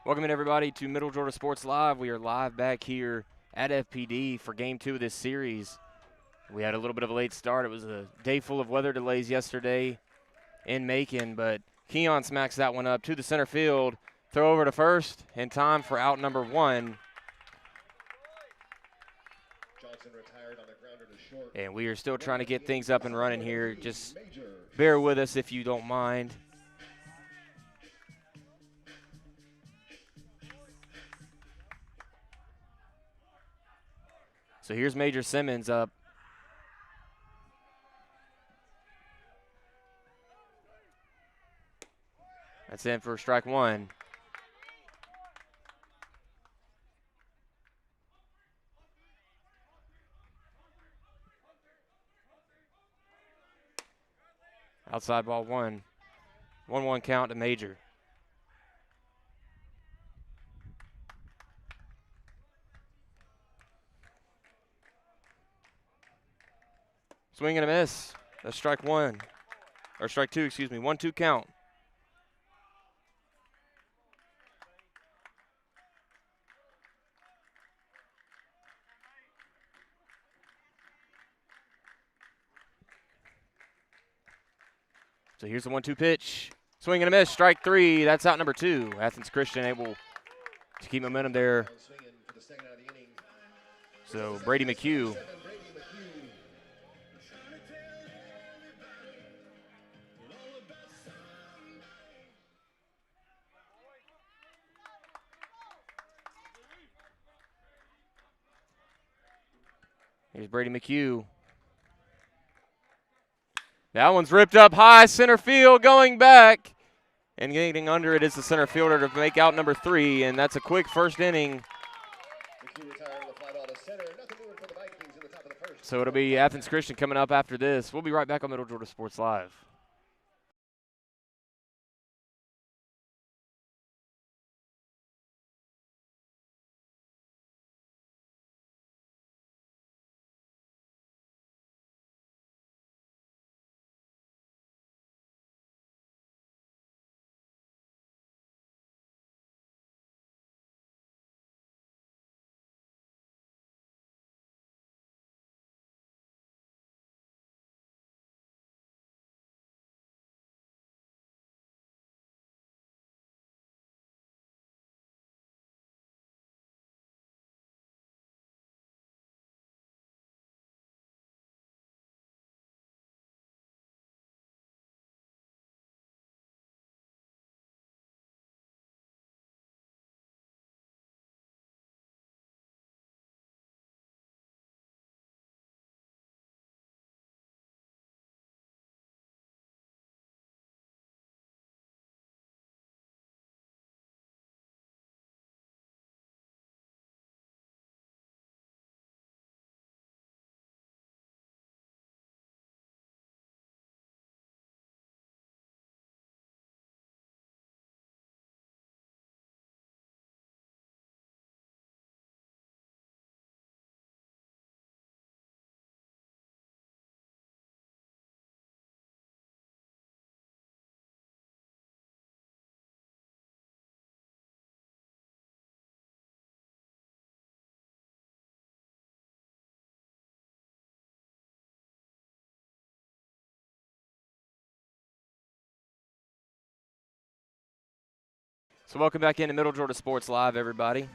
Welcome in, everybody, to Middle Georgia Sports Live. We are live back here at FPD for Game 2 of this series. We had a little bit of a late start. It was a day full of weather delays yesterday in Macon, but Keon smacks that one up to the center field. Throw over to first, in time for out number one. And we are still trying to get things up and running here. Just bear with us if you don't mind. So here's Major Simmons up. That's in for strike one. Outside ball one. 1-1 count to Major. Swing and a miss. That's strike one. Or strike two, excuse me. 1-2 count. So here's the 1-2 pitch. Swing and a miss. Strike three. That's out number two. Athens Christian able to keep momentum there. So Brady McHugh. Here's Brady McHugh. That one's ripped up high, center field, going back. And getting under it is the center fielder to make out number three, and that's a quick first inning. So it'll be Athens Christian coming up after this. We'll be right back on Middle Georgia Sports Live. So welcome back into Middle Georgia Sports Live, everybody.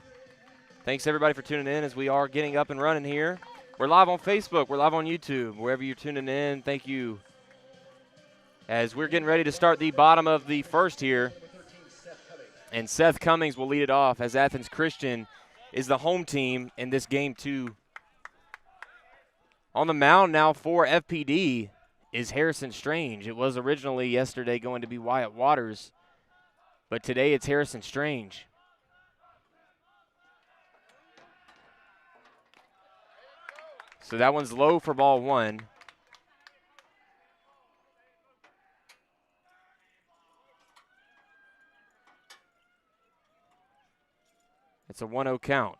Thanks, everybody, for tuning in as we are getting up and running here. We're live on Facebook. We're live on YouTube. Wherever you're tuning in, thank you. As we're getting ready to start the bottom of the first here. And Seth Cummings will lead it off as Athens Christian is the home team in this Game 2. On the mound now for FPD is Harrison Strange. It was originally yesterday going to be Wyatt Waters, but today it's Harrison Strange. So that one's low for ball one. It's a 1-0 count.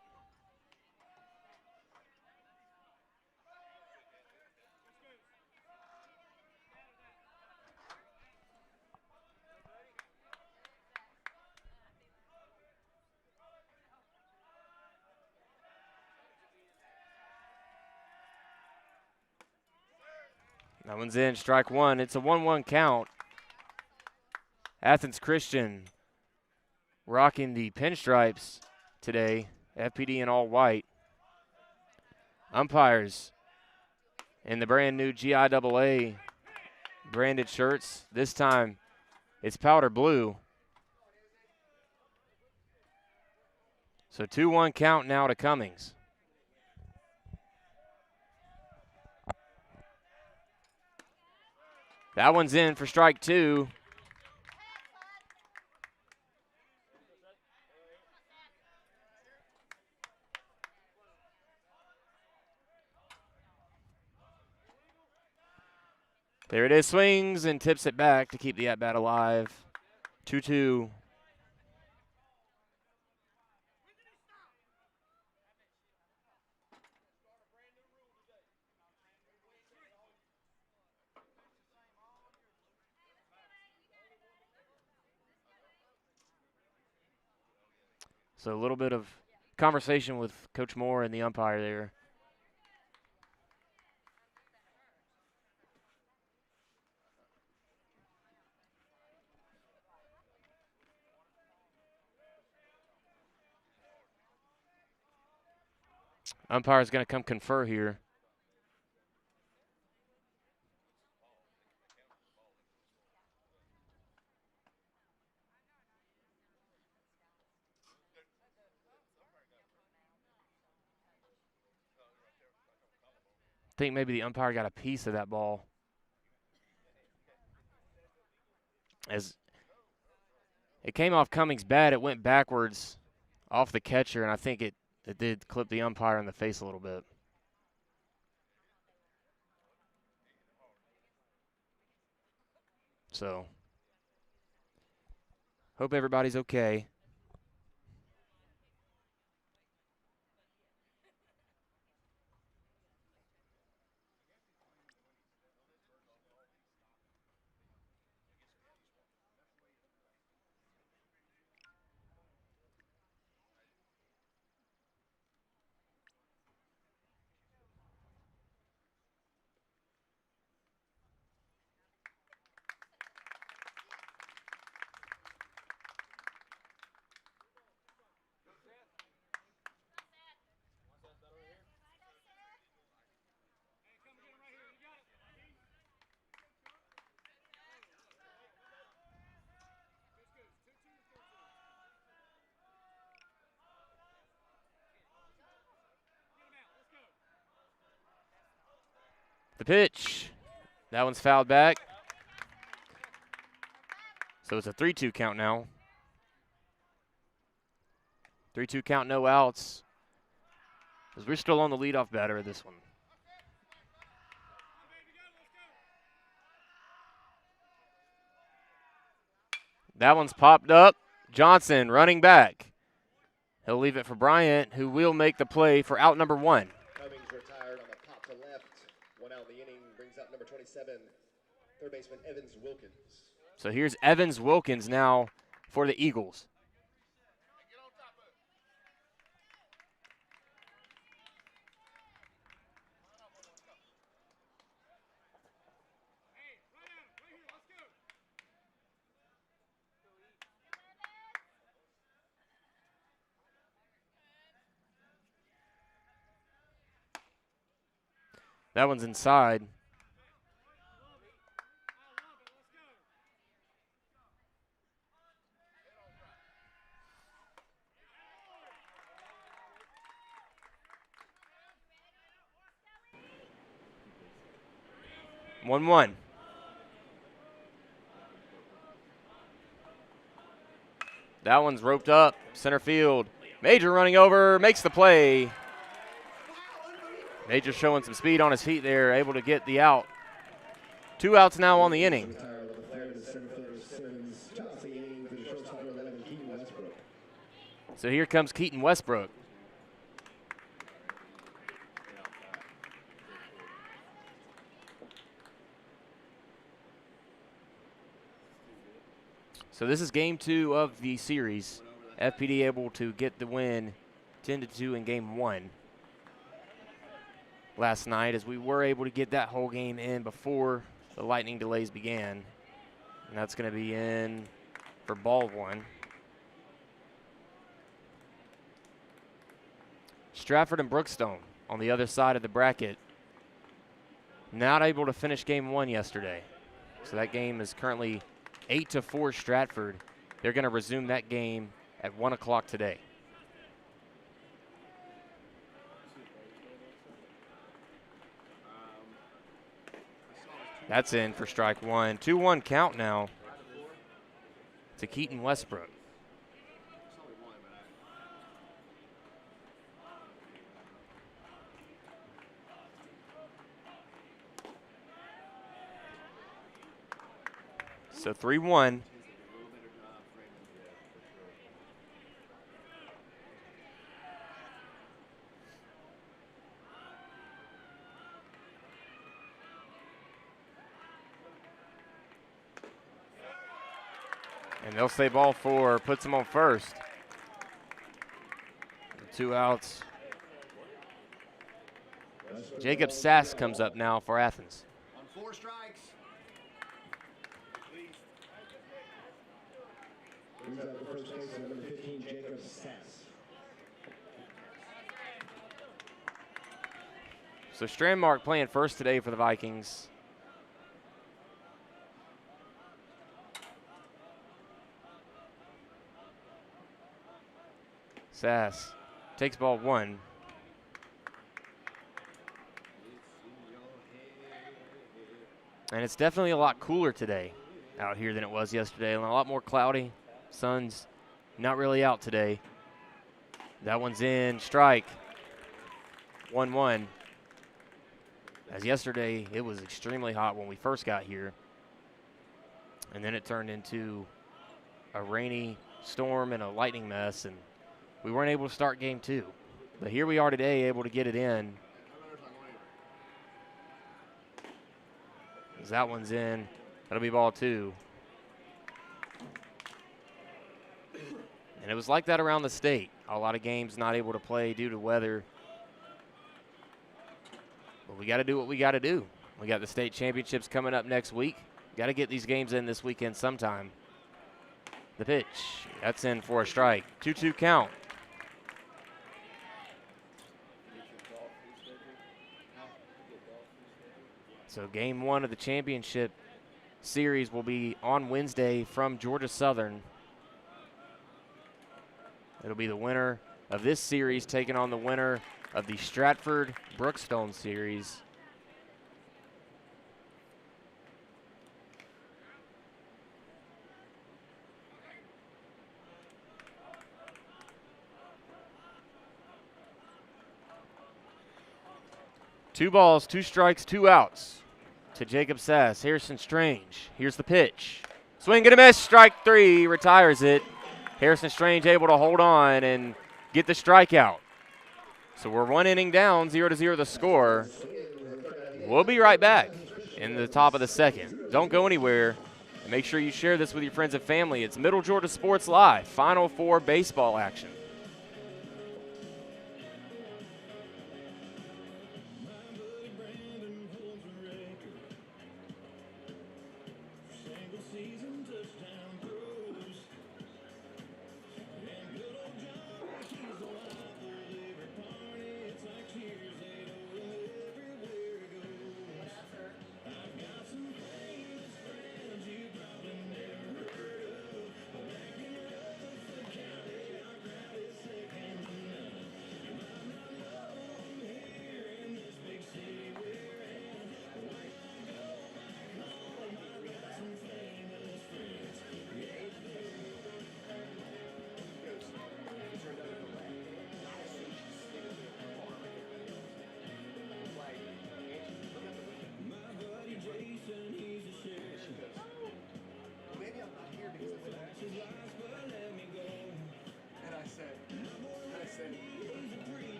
That one's in, strike one. It's a 1-1 count. Athens Christian rocking the pinstripes today. FPD in all white. Umpires in the brand new GIAA branded shirts. This time it's powder blue. So 2-1 count now to Cummings. That one's in for strike two. There it is, swings and tips it back to keep the at-bat alive. 2-2. So a little bit of conversation with Coach Moore and the umpire there. Umpire's going to come confer here. I think maybe the umpire got a piece of that ball. As it came off Cummings' bat, it went backwards off the catcher, and I think it did clip the umpire in the face a little bit. So, hope everybody's okay. The pitch. That one's fouled back. So it's a 3-2 count now. 3-2 count, no outs. Because we're still on the leadoff batter of this one. That one's popped up. Johnson running back. He'll leave it for Bryant, who will make the play for out number one. Cummings retired on the pop to left. One out in the inning brings up number 27, third baseman Athens Wilkins. So here's Athens Wilkins now for the Eagles. That one's inside. One. That one's roped up, center field. Major running over, makes the play. Major showing some speed on his feet there, able to get the out. 2 outs now on the inning. So here comes Keaton Westbrook. So this is game 2 of the series. FPD able to get the win 10-2 in game 1. last night, as we were able to get that whole game in before the lightning delays began. And that's going to be in for ball one. Stratford and Brookstone on the other side of the bracket, not able to finish game one yesterday. So that game is currently 8-4 Stratford. They're going to resume that game at 1 o'clock today. That's in for strike one. 2-1 count now to Keaton Westbrook. So 3-1. And they'll say ball four, puts him on first. 2 outs. Jacob Sass comes up now for Athens. On 4 strikes. Brings up the first baseman, number 15, Jacob Sass. So Strandmark playing first today for the Vikings. Sass takes ball one. And it's definitely a lot cooler today out here than it was yesterday. A lot more cloudy. Sun's not really out today. That one's in, strike. 1-1. As yesterday, it was extremely hot when we first got here. And then it turned into a rainy storm and a lightning mess, and we weren't able to start game two. But here we are today, able to get it in. As that one's in, that'll be ball two. And it was like that around the state. A lot of games not able to play due to weather. But we got to do what we got to do. We got the state championships coming up next week. Got to get these games in this weekend sometime. The pitch, that's in for a strike. 2-2 count. So game one of the championship series will be on Wednesday from Georgia Southern. It'll be the winner of this series taking on the winner of the Stratford-Brookstone series. Two balls, 2 strikes, 2 outs to Jacob Sass. Harrison Strange, here's the pitch. Swing and a miss, strike 3, retires it. Harrison Strange able to hold on and get the strikeout. So we're 1 inning down, 0-0 the score. We'll be right back in the top of the second. Don't go anywhere. And make sure you share this with your friends and family. It's Middle Georgia Sports Live, Final Four baseball action.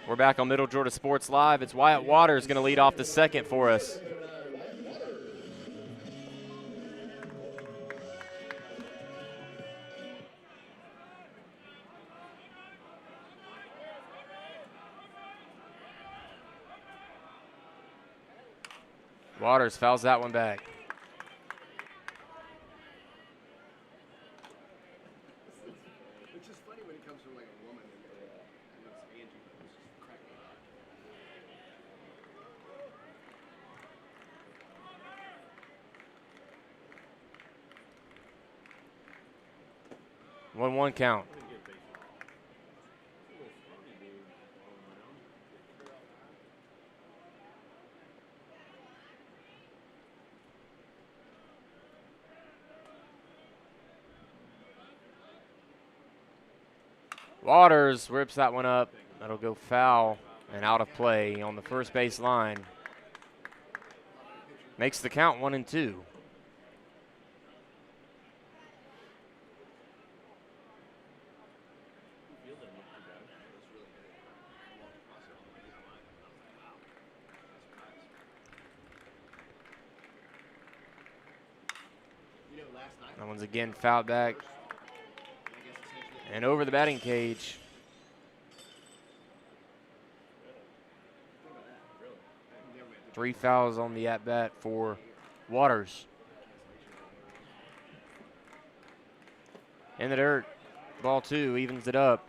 We're back on Middle Georgia Sports Live. It's Wyatt Waters going to lead off the second for us. Waters fouls that one back. It's just funny when it comes from like a woman and it's Angie, but it's just cracking me up. 1-1 count. Waters rips that one up. That'll go foul and out of play on the first base line. Makes the count 1-2. That one's again fouled back and over the batting cage. Three fouls on the at-bat for Waters. In the dirt, ball 2 evens it up.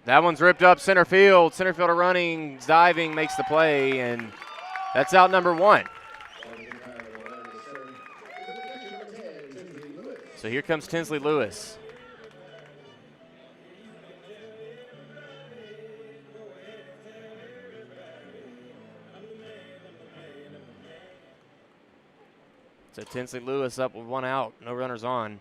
That one's ripped up center field. Center fielder running, diving, makes the play, and that's out number 1. So here comes Tinsley Lewis. So Tinsley Lewis up with 1 out, no runners on.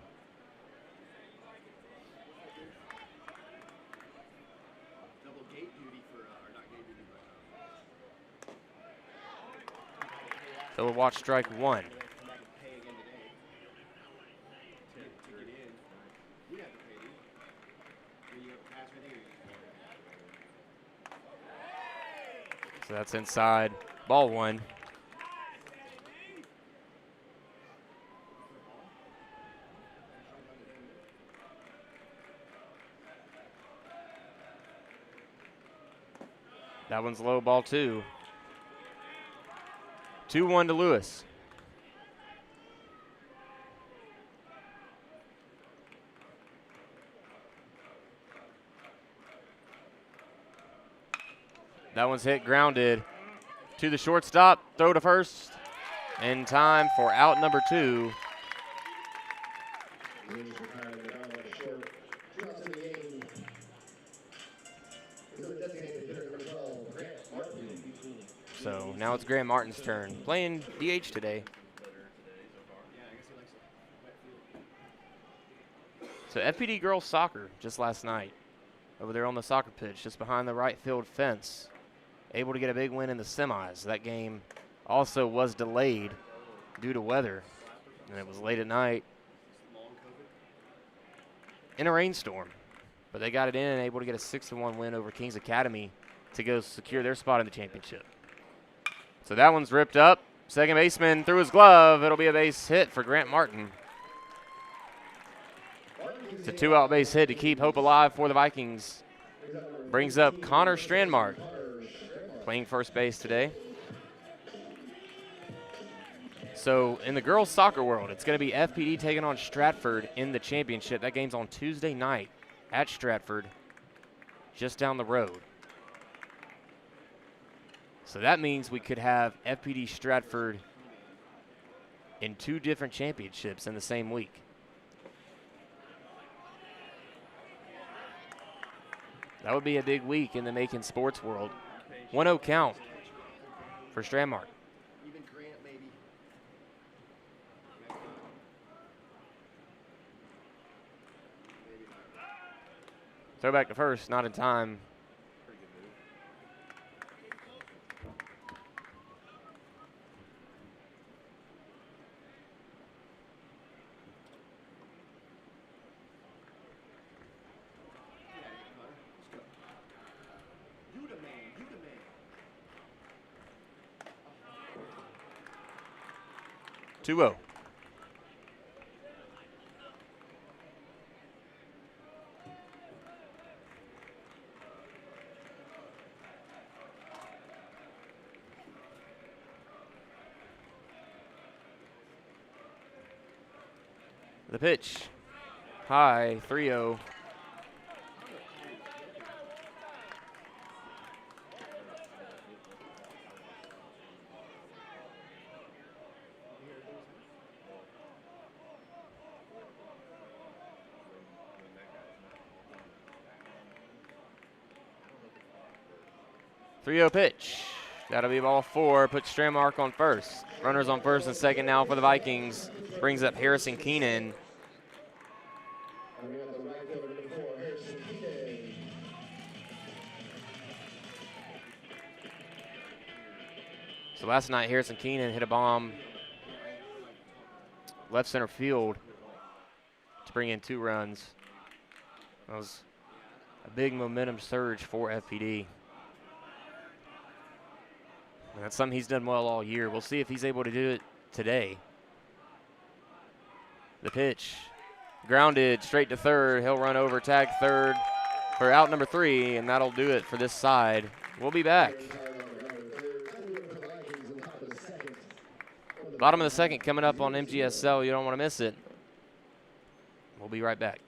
So we'll watch strike 1. So that's inside. Ball 1. That one's low, ball 2. 2-1 to Lewis. That one's hit, grounded to the shortstop. Throw to first. In time for out number 2. So now it's Grant Martin's turn. Playing DH today. So FPD girls soccer just last night. Over there on the soccer pitch, just behind the right field fence. Able to get a big win in the semis. That game also was delayed due to weather. And it was late at night in a rainstorm. But they got it in and able to get a 6-1 win over Kings Academy to go secure their spot in the championship. So that one's ripped up. Second baseman threw his glove. It'll be a base hit for Grant Martin. It's a 2-out base hit to keep hope alive for the Vikings. Brings up Connor Strandmark, playing first base today. So in the girls soccer world, it's going to be FPD taking on Stratford in the championship. That game's on Tuesday night at Stratford, just down the road. So that means we could have FPD Stratford in 2 different championships in the same week. That would be a big week in the Macon sports world. 1-0 count for Strandmark. Even Grant, maybe. Throw back to first, not in time. 2-0. The pitch. High, 3-0. Pitch. That'll be ball 4. Puts Stramark on first. Runners on first and second now for the Vikings. Brings up Harrison Keenan. So last night, Harrison Keenan hit a bomb left center field to bring in 2 runs. That was a big momentum surge for FPD. And that's something he's done well all year. We'll see if he's able to do it today. The pitch. Grounded straight to third. He'll run over, tag third for out number 3, and that'll do it for this side. We'll be back. Bottom of the second coming up on MGSL. You don't want to miss it. We'll be right back.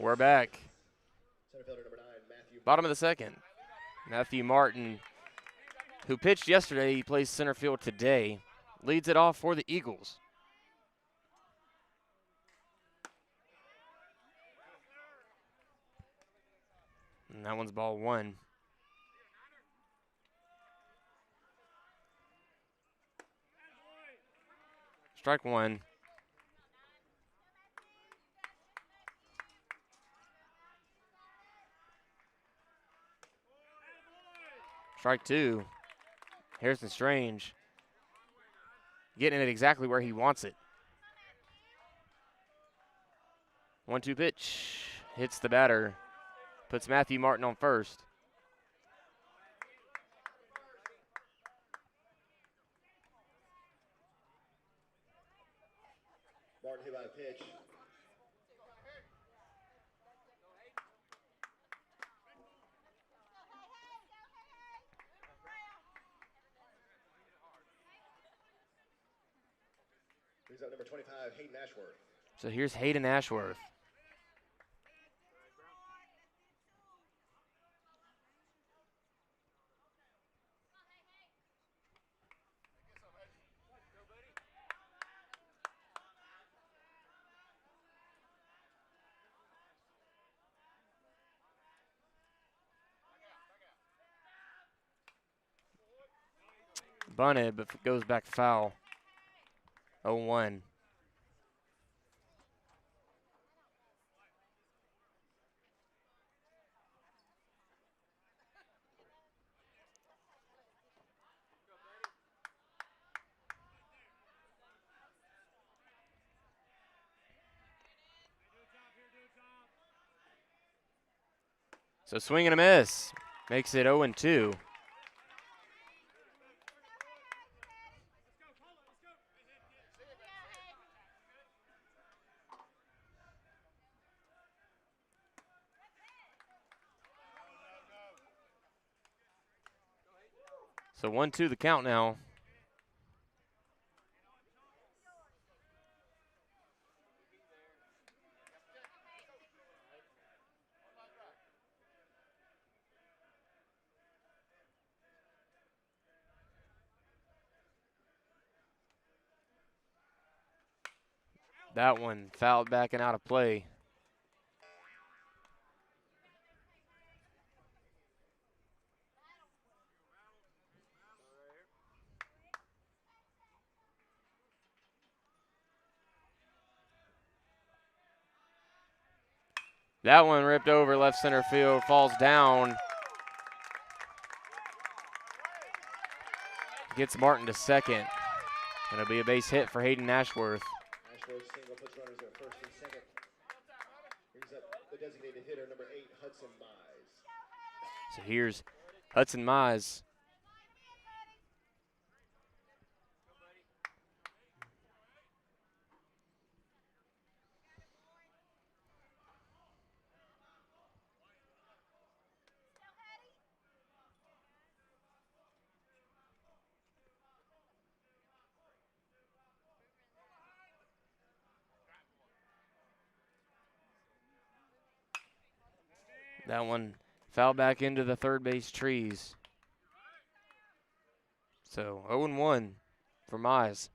We're back. Bottom of the second. Matthew Martin, who pitched yesterday, he plays center field today, leads it off for the Eagles. And that one's ball 1. Strike 1. Strike 2. Harrison Strange getting it exactly where he wants it. 1-2 pitch. Hits the batter. Puts Matthew Martin on first. Martin hit by a pitch. Brings up number 25, Hayden Ashworth. So here's Hayden Ashworth. Bunted, but goes back foul. 0-1. So swing and a miss. Makes it 0-2. So 1-2 the count now. That one fouled back and out of play. That one ripped over left center field, falls down. Gets Martin to second. It'll be a base hit for Hayden Ashworth. Ashworth single puts runners at first and second. Brings up the designated hitter, number 8, Hudson Mize. So here's Hudson Mize. That one fouled back into the third base trees. So 0-1 for Mize.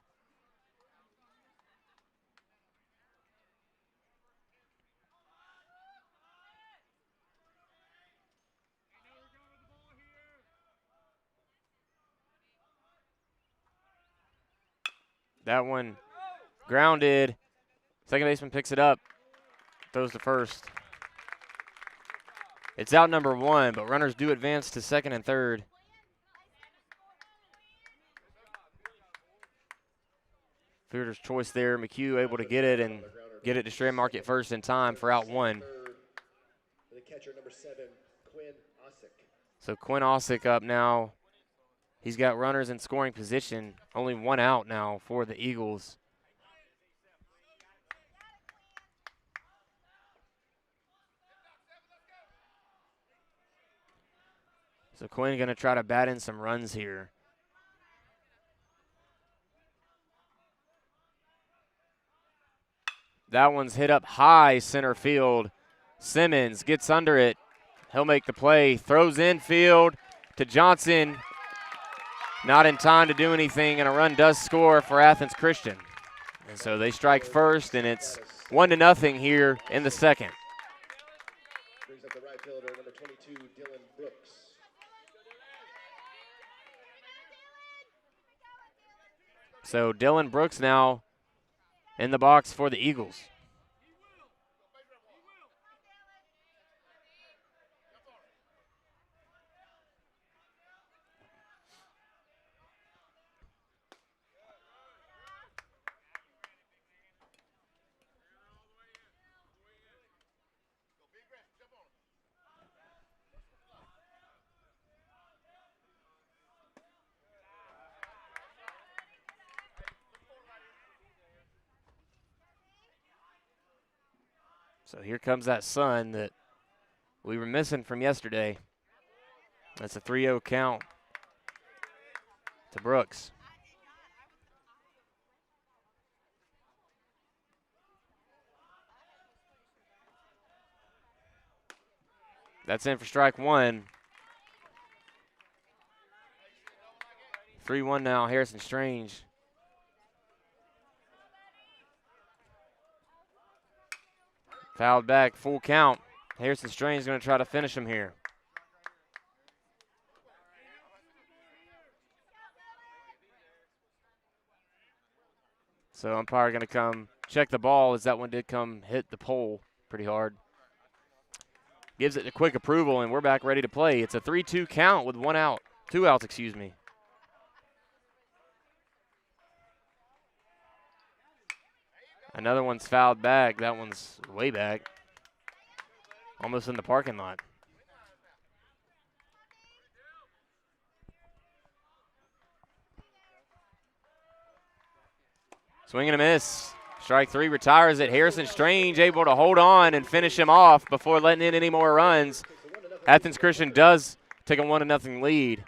That one grounded. Second baseman picks it up, throws to first. It's out number 1, but runners do advance to second and third. Fielder's choice there. McHugh able to get it and get it to straight market first in time for out 1. The catcher, number 7, Quinn Ossick. So Quinn Ossick up now. He's got runners in scoring position. Only 1 out now for the Eagles. So Quinn going to try to bat in some runs here. That one's hit up high center field. Simmons gets under it. He'll make the play. Throws infield to Johnson. Not in time to do anything, and a run does score for Athens Christian. And so they strike first, and it's 1-0 here in the second. Brings up the right fielder, number 22, Dylan Brooks. So Dylan Brooks now in the box for the Eagles. So here comes that sun that we were missing from yesterday. That's a 3-0 count to Brooks. That's in for strike 1. 3-1 now, Harrison Strange. Fouled back, full count. Harrison Strange is going to try to finish him here. So umpire going to come check the ball as that one did come hit the pole pretty hard. Gives it a quick approval, and we're back ready to play. It's a 3-2 count with 1 out. 2 outs, excuse me. Another one's fouled back. That one's way back. Almost in the parking lot. Swing and a miss. Strike 3 retires it. Harrison Strange able to hold on and finish him off before letting in any more runs. Athens Christian does take a 1-0 lead.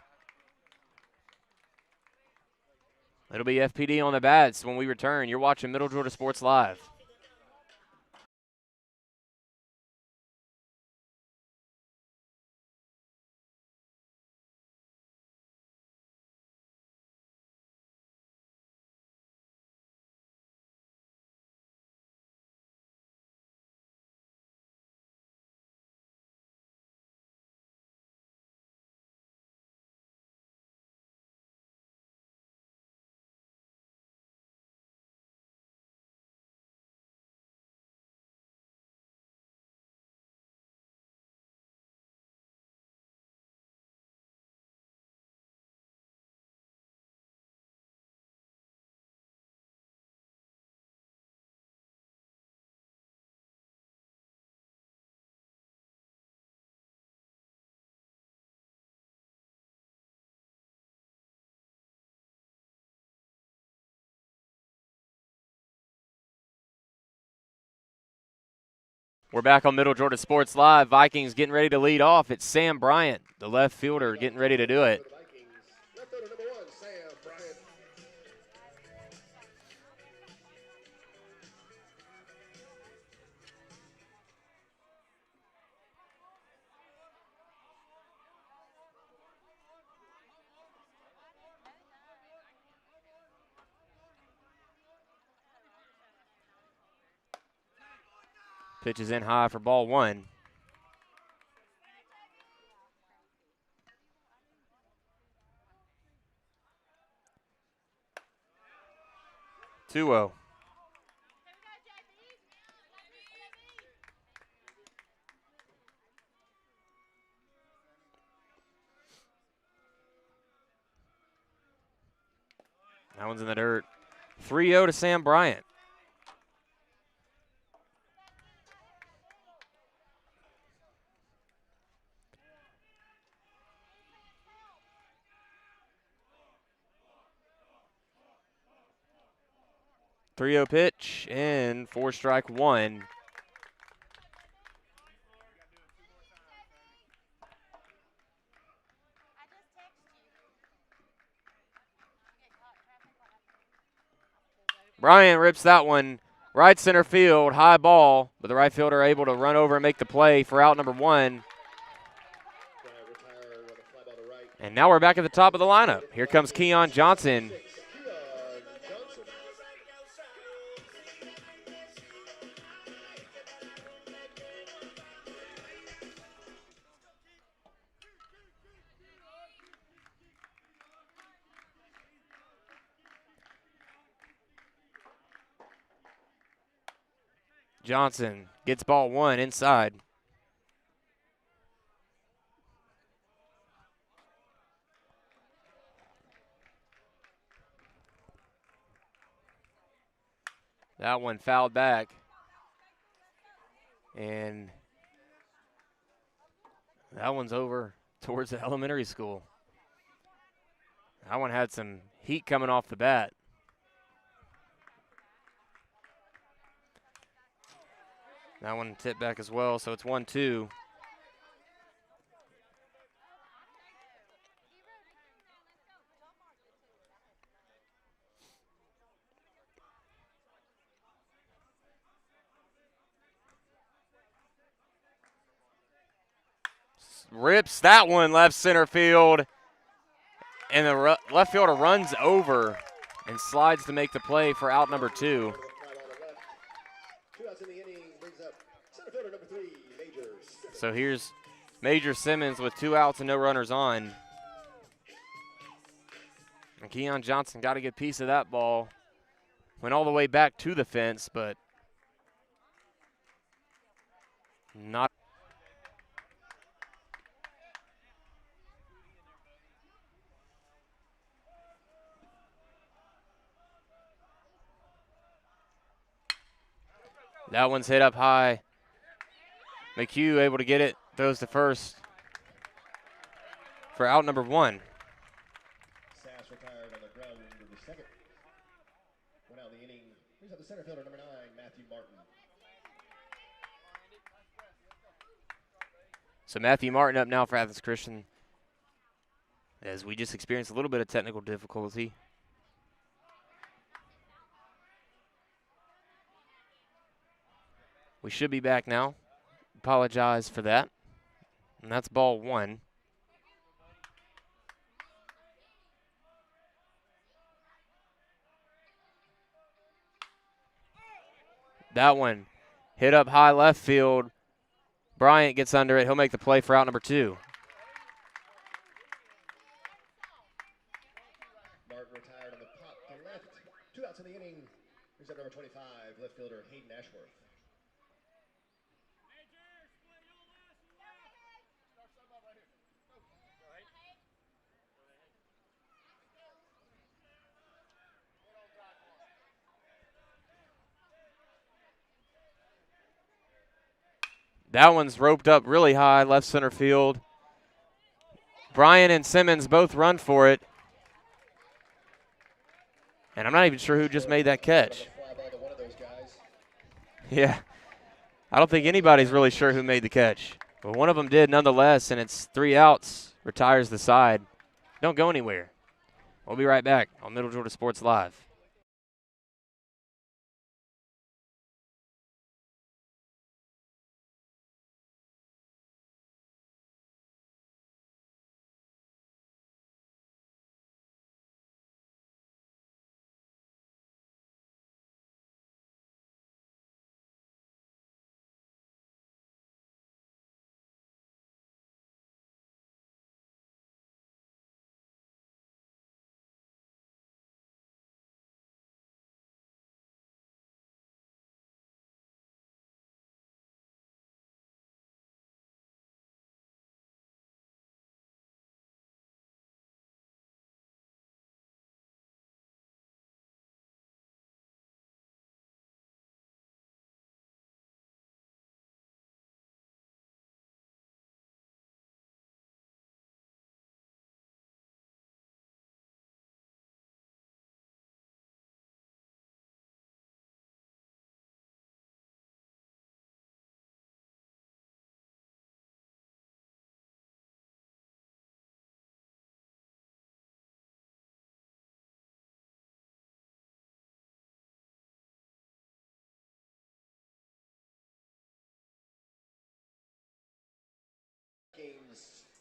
It'll be FPD on the bats when we return. You're watching Middle Georgia Sports Live. We're back on Middle Georgia Sports Live. Vikings getting ready to lead off. It's Sam Bryant, the left fielder, getting ready to do it. Left fielder number 1, Sam Bryant. Pitch is in high for ball 1. Two-oh. That one's in the dirt. 3-0 to Sam Bryant. Three-0 pitch and 4-strike-1. Bryant rips that one right center field, high ball, but the right fielder able to run over and make the play for out number 1. And now we're back at the top of the lineup. Here comes Keon Johnson. Johnson gets ball 1 inside. That one fouled back. And that one's over towards the elementary school. That one had some heat coming off the bat. That one tipped back as well, so it's 1-2. Rips that one left center field. And the left fielder runs over and slides to make the play for out number 2. 2 outs in the inning brings up center fielder number 3, Major Simmons. So here's Major Simmons with 2 outs and no runners on. And Keon Johnson got a good piece of that ball. Went all the way back to the fence, but not. That one's hit up high. McHugh able to get it, throws to first for out number 1. Sass retired on the ground into the second. Went out in the inning. Brings up the center fielder number 9, Matthew Martin. So Matthew Martin up now for Athens Christian, as we just experienced a little bit of technical difficulty. We should be back now. Apologize for that. And that's ball 1. That one hit up high left field. Bryant gets under it. He'll make the play for out number 2. Martin retired on the pop to left. 2 outs in the inning. Here's up number 25, left fielder Hayden Ashworth. That one's roped up really high, left center field. Bryant and Simmons both run for it. And I'm not even sure who just made that catch. Yeah, I don't think anybody's really sure who made the catch. But one of them did nonetheless, and it's 3 outs, retires the side. Don't go anywhere. We'll be right back on Middle Georgia Sports Live.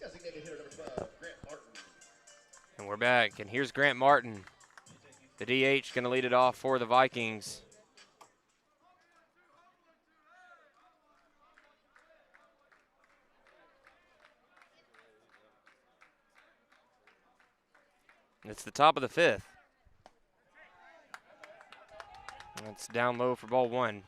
Designated hitter number 12, Grant Martin. And we're back, and here's Grant Martin. The DH going to lead it off for the Vikings. It's the top of the 5th. That's down low for ball 1.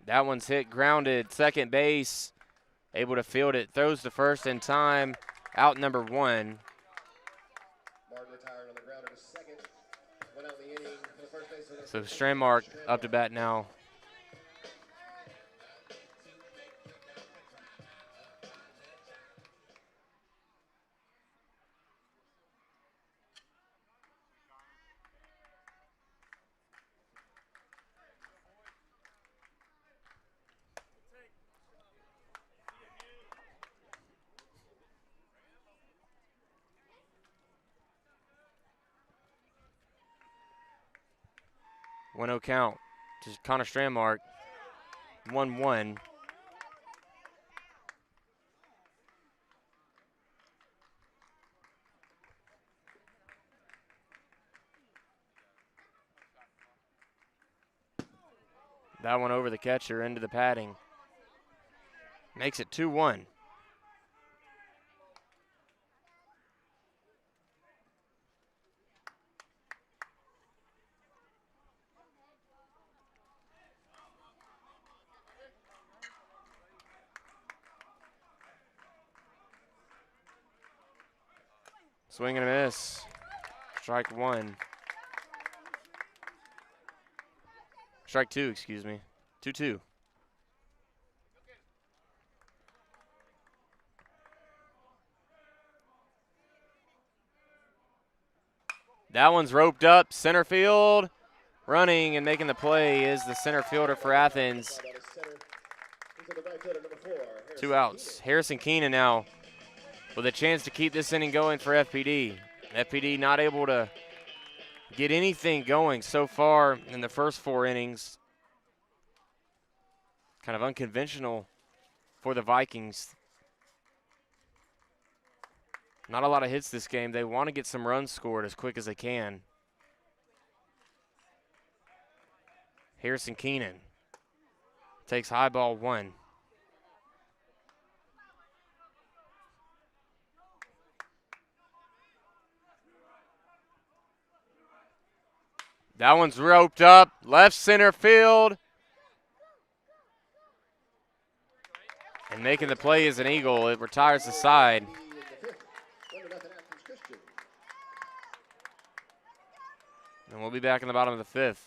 That one's hit, grounded, second base, able to field it, throws to first in time, out number 1. Martin retired on the grounder to second. Went out in the inning for the first baseman. So Strandmark up to bat now. One 0 count to Connor Strandmark. 1-1. That one over the catcher into the padding. Makes it 2-1. Swing and a miss. Strike 1. Strike 2, excuse me. 2-2. That one's roped up, center field. Running and making the play is the center fielder for Athens. 2 outs. Harrison Keenan now with a chance to keep this inning going for FPD. FPD not able to get anything going so far in the first 4 innings. Kind of unconventional for the Vikings. Not a lot of hits this game. They want to get some runs scored as quick as they can. Harrison Keenan takes high ball 1. That one's roped up, left center field. And making the play is an eagle. It retires the side. And we'll be back in the bottom of the 5th.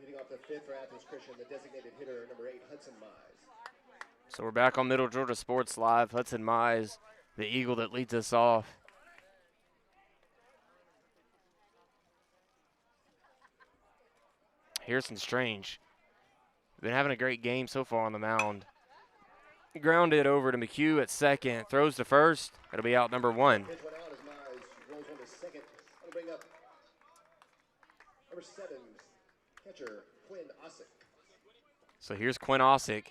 Leading off the 5th for Athens Christian, the designated hitter, number 8, Hudson Mize. So we're back on Middle Georgia Sports Live. Hudson Mize, the eagle that leads us off. Harrison Strange. Been having a great game so far on the mound. Grounded over to McHugh at second. Throws to first. It'll be out number 1. Pitch went out as Mize rolls on to second. That'll bring up number 7, catcher Quinn Ossick. So here's Quinn Ossick.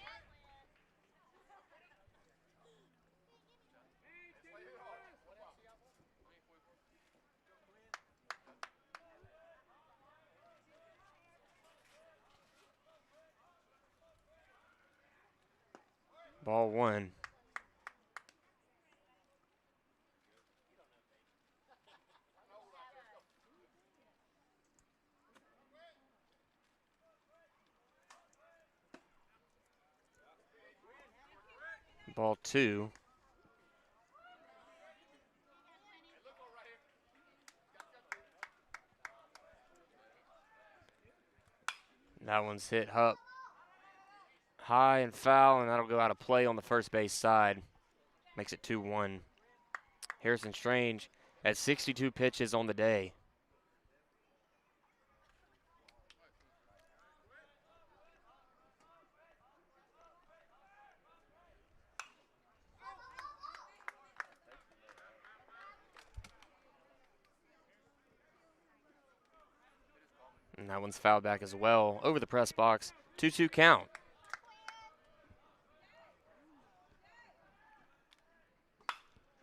Ball 1. Ball 2. That one's hit up high and foul, and that'll go out of play on the first base side. Makes it 2-1. Harrison Strange at 62 pitches on the day. And that one's fouled back as well over the press box. 2-2 count.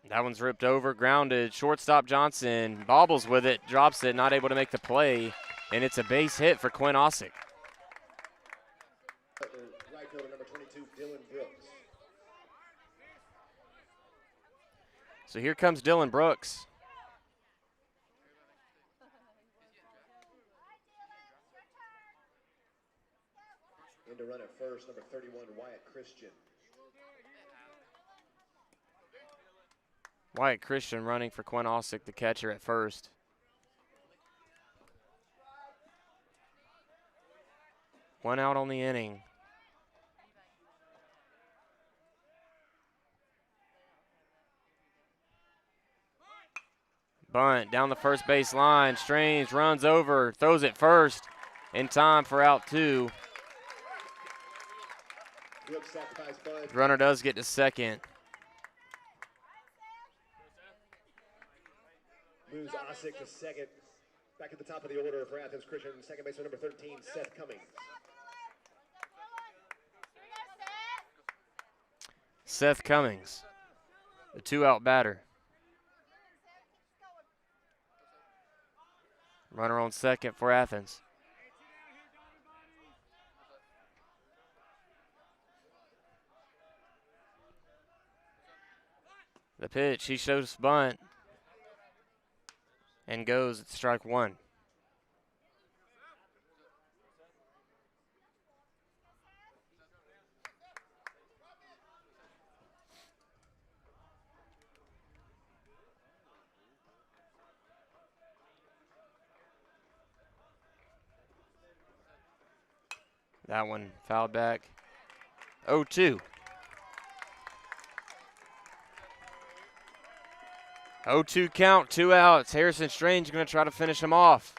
That one's ripped over, grounded. Shortstop Johnson bobbles with it, drops it, not able to make the play, and it's a base hit for Quinn Ossick. Right fielder number 22, Dylan Brooks. So here comes Dylan Brooks. In to run at first, number 31, Wyatt Christian. Wyatt Christian running for Quinn Ossick, the catcher at first. 1 out on the inning. Bunt down the first base line. Strange runs over, throws it first in time for out 2. Runner does get to second. Moves Osick to second. Back at the top of the order for Athens Christian, second baseman number 13, Seth Cummings. Seth Cummings, the 2-out batter. Runner on second for Athens. The pitch, he shows bunt and goes at strike 1. That one fouled back. 0-2. 0-2 count, 2 outs. Harrison Strange going to try to finish him off.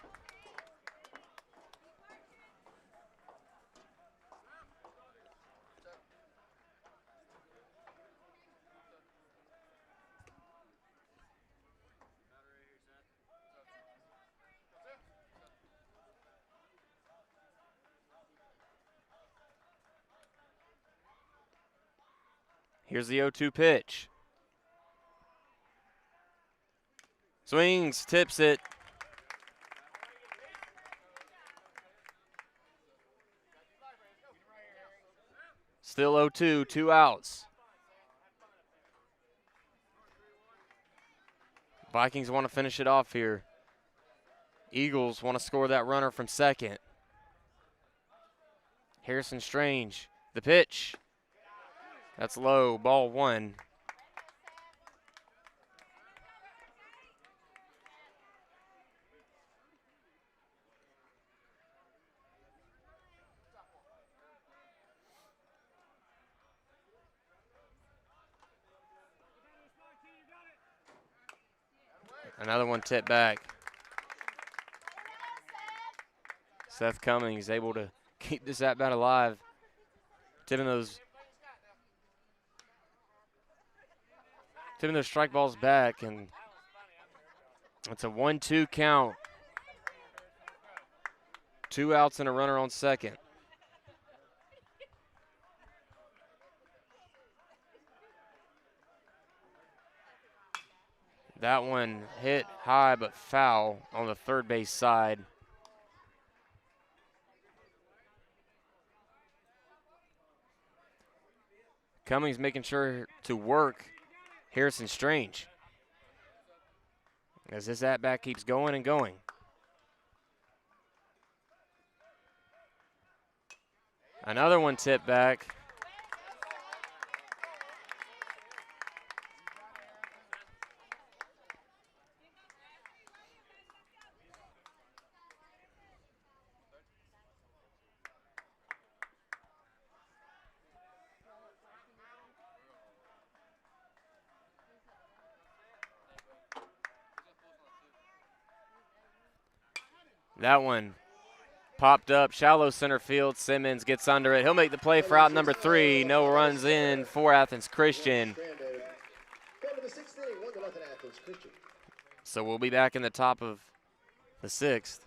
Here's the 0-2 pitch. Swings, tips it. Still 0-2, 2 outs. Vikings want to finish it off here. Eagles want to score that runner from second. Harrison Strange, the pitch. That's low, ball 1. Another one tipped back. Seth Cummings able to keep this at-bat alive. Tipping those strike balls back, and it's a 1-2 count. 2 outs and a runner on second. That one hit high but foul on the third base side. Cummings making sure to work Harrison Strange as this at-bat keeps going and going. Another one tipped back. That one popped up, shallow center field. Simmons gets under it. He'll make the play for out number 3. No runs in for Athens Christian. So we'll be back in the top of the 6th.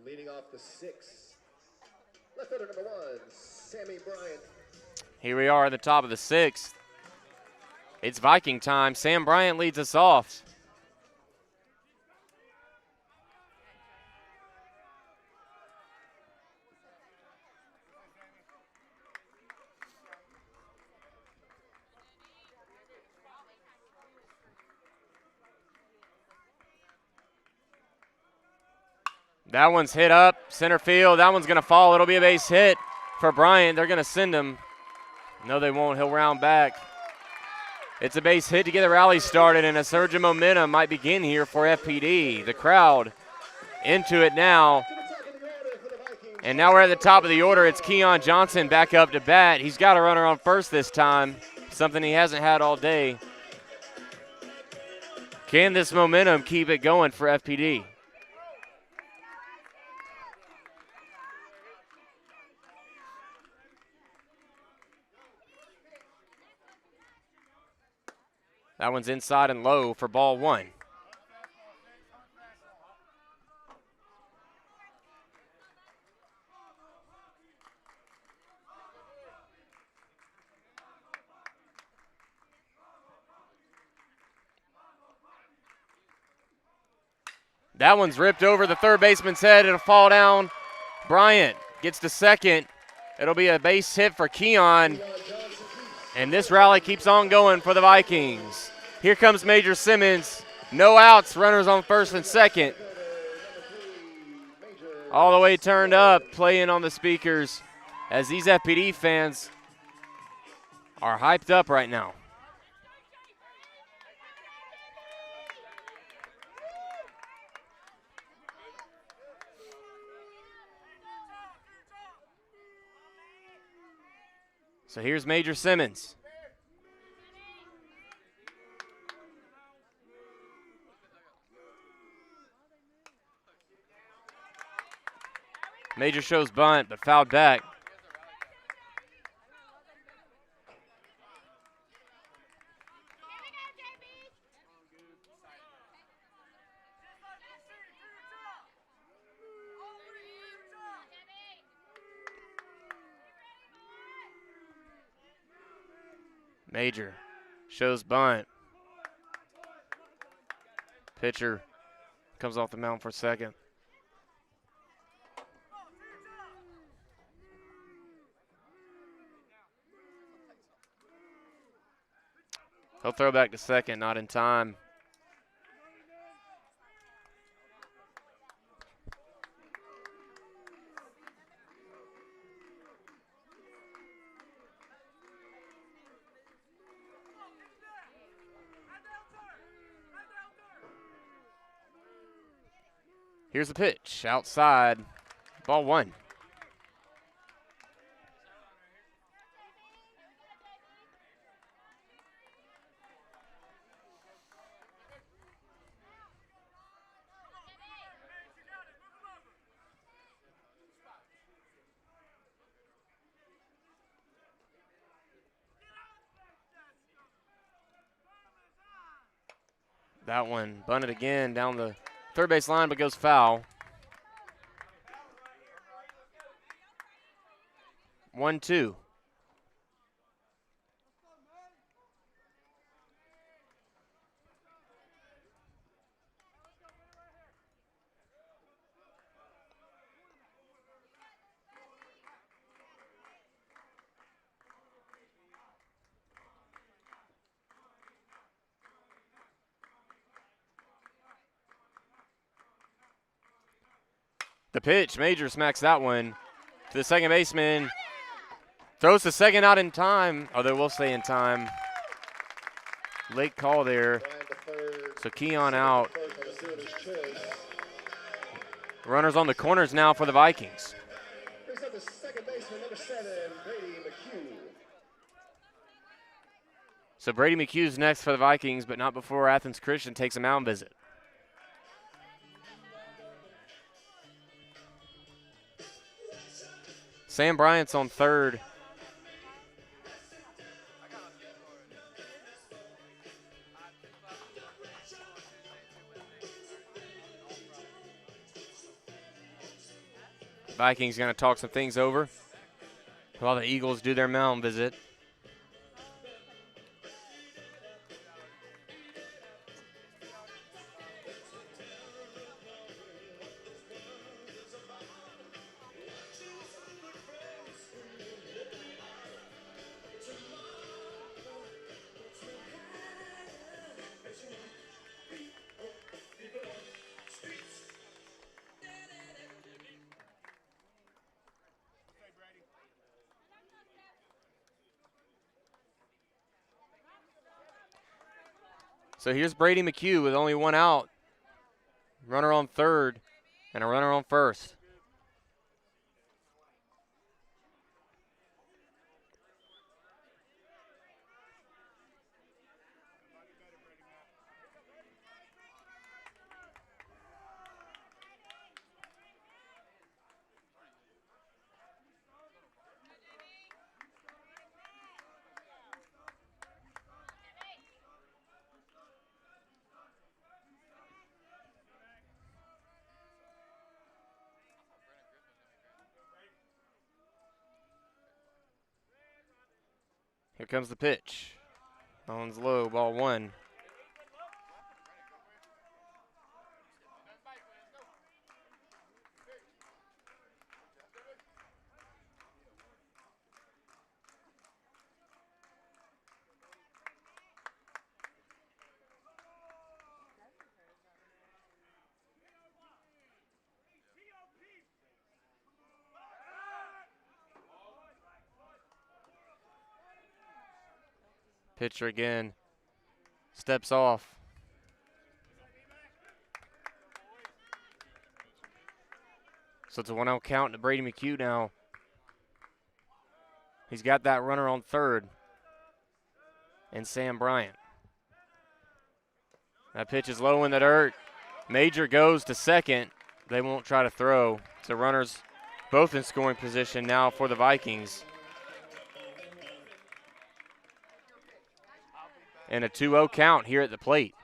Leading off the sixth, left fielder number 1, Sammy Bryant. Here we are at the top of the sixth. It's Viking time. Sam Bryant leads us off. That one's hit up, center field. That one's going to fall. It'll be a base hit for Bryant. They're going to send him. No, they won't. He'll round back. It's a base hit to get the rally started, and a surge of momentum might begin here for FPD. The crowd into it now. And now we're at the top of the order. It's Keon Johnson back up to bat. He's got a runner on first this time, something he hasn't had all day. Can this momentum keep it going for FPD? That one's inside and low for ball 1. That one's ripped over the third baseman's head. It'll fall down. Bryant gets to second. It'll be a base hit for Keon. And this rally keeps on going for the Vikings. Here comes Major Simmons. No outs, runners on first and second. All the way turned up, playing on the speakers as these FPD fans are hyped up right now. So here's Major Simmons. Major shows bunt, but fouled back. Major shows bunt. Pitcher comes off the mound for a second. He'll throw back to second, not in time. Here's the pitch, outside, ball 1. That one bunted again down the third base line, but goes foul. 1-2. The pitch, Major smacks that one to the second baseman. Throws the second out in time. Oh, they will stay in time. Late call there. So Keon out. Runners on the corners now for the Vikings. So Brady McHugh's next for the Vikings, but not before Athens Christian takes a mound visit. Sam Bryant's on third. Vikings going to talk some things over while the Eagles do their mound visit. So here's Brady McHugh with only one out. Runner on third and a runner on first. Here comes the pitch. That one's low, ball one. Pitcher again. Steps off. So it's a 1-0 count to Brady McHugh now. He's got that runner on third. And Sam Bryant. That pitch is low in the dirt. Major goes to second. They won't try to throw. So runners both in scoring position now for the Vikings. And a 2-0 count here at the plate.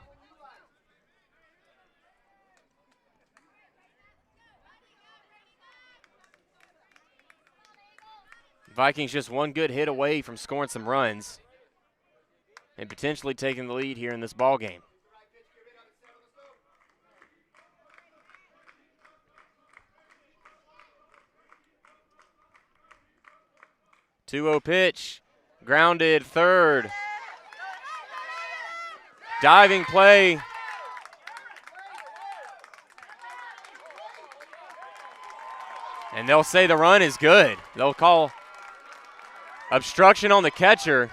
Vikings just one good hit away from scoring some runs and potentially taking the lead here in this ball game. Two-0 pitch, grounded third. Diving play. And they'll say the run is good. They'll call obstruction on the catcher.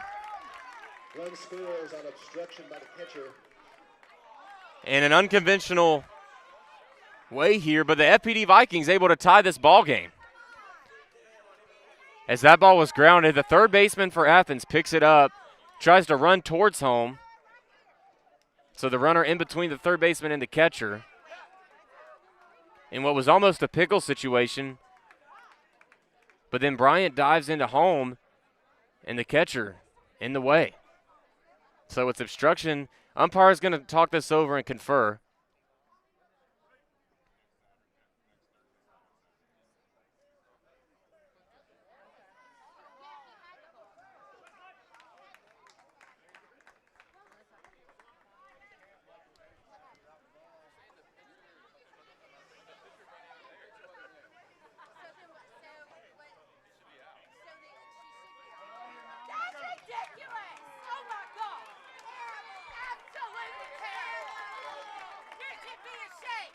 Run scores on obstruction by the catcher. In an unconventional way here, but the FPD Vikings able to tie this ball game. As that ball was grounded, the third baseman for Athens picks it up, tries to run towards home. So the runner in between the third baseman and the catcher. In what was almost a pickle situation. But then Bryant dives into home, and the catcher in the way. So it's obstruction. Umpire is going to talk this over and confer.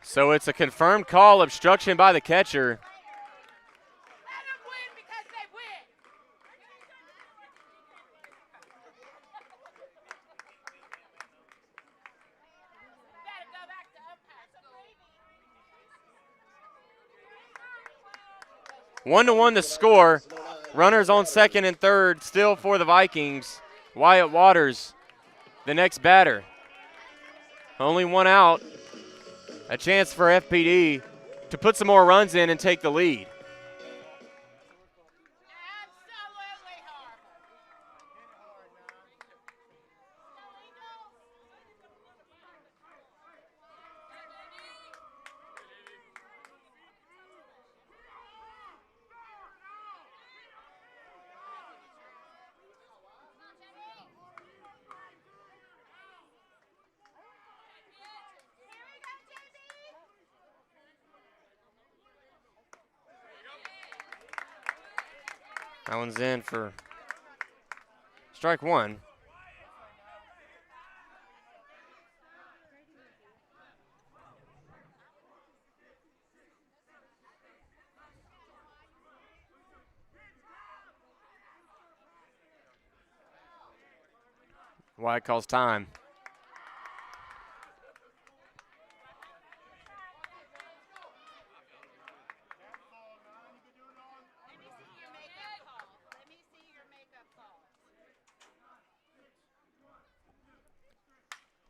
So it's a confirmed call, obstruction by the catcher. Let them win because they win. Better go back to umpire. 1-1 the score. Runners on second and third still for the Vikings. Wyatt Waters, the next batter. Only one out. A chance for FPD to put some more runs in and take the lead. Absolutely horrible. That one's in for strike one. Wyatt calls time.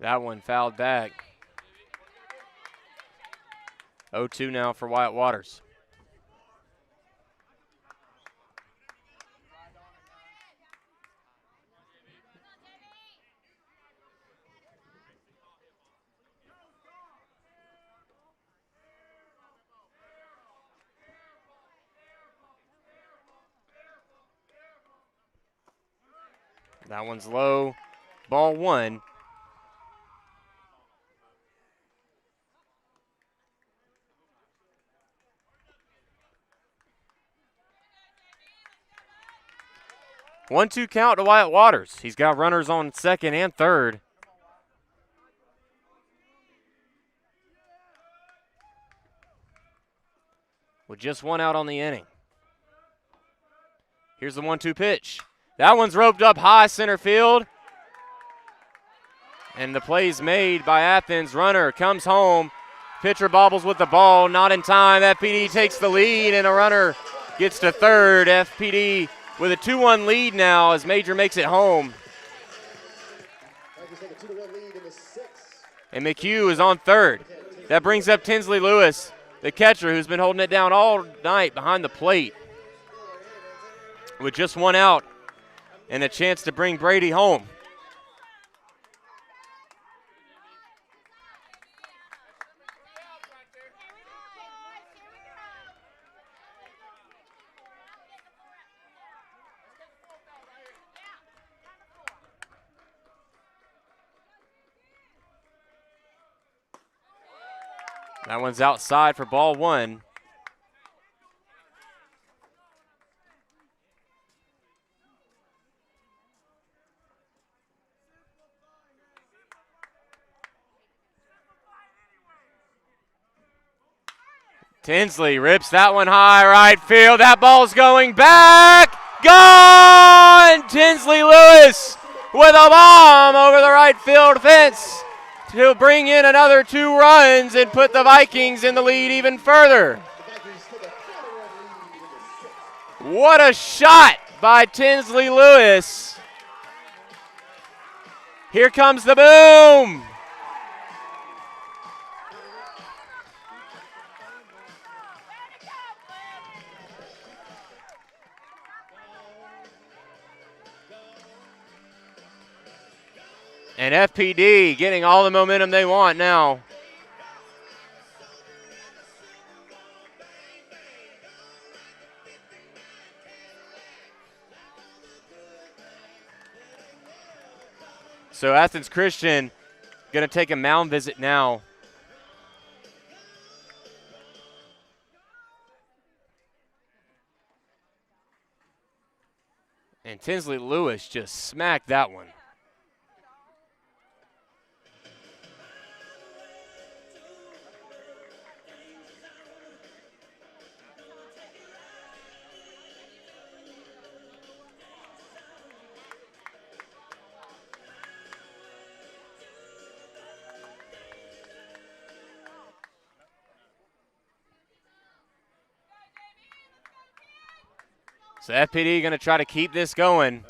That one fouled back. 0-2 now for Wyatt Waters. That one's low. Ball one. One-two count to Wyatt Waters. He's got runners on second and third. With just one out on the inning. Here's the 1-2 pitch. That one's roped up high center field. And the play's made by Athens. Runner comes home. Pitcher bobbles with the ball. Not in time. FPD takes the lead, and a runner gets to third. FPD with a 2-1 lead now as Major makes it home. And McHugh is on third. That brings up Tinsley Lewis, the catcher, who's been holding it down all night behind the plate. With just one out and a chance to bring Brady home. That one's outside for ball one. Tinsley rips that one high right field. That ball's going back. Gone! Tinsley Lewis with a bomb over the right field fence to bring in another 2 runs and put the Vikings in the lead even further. What a shot by Tinsley Lewis. Here comes the boom. And FPD getting all the momentum they want now. So Athens Christian going to take a mound visit now. And Tinsley Lewis just smacked that one. So FPD going to try to keep this going.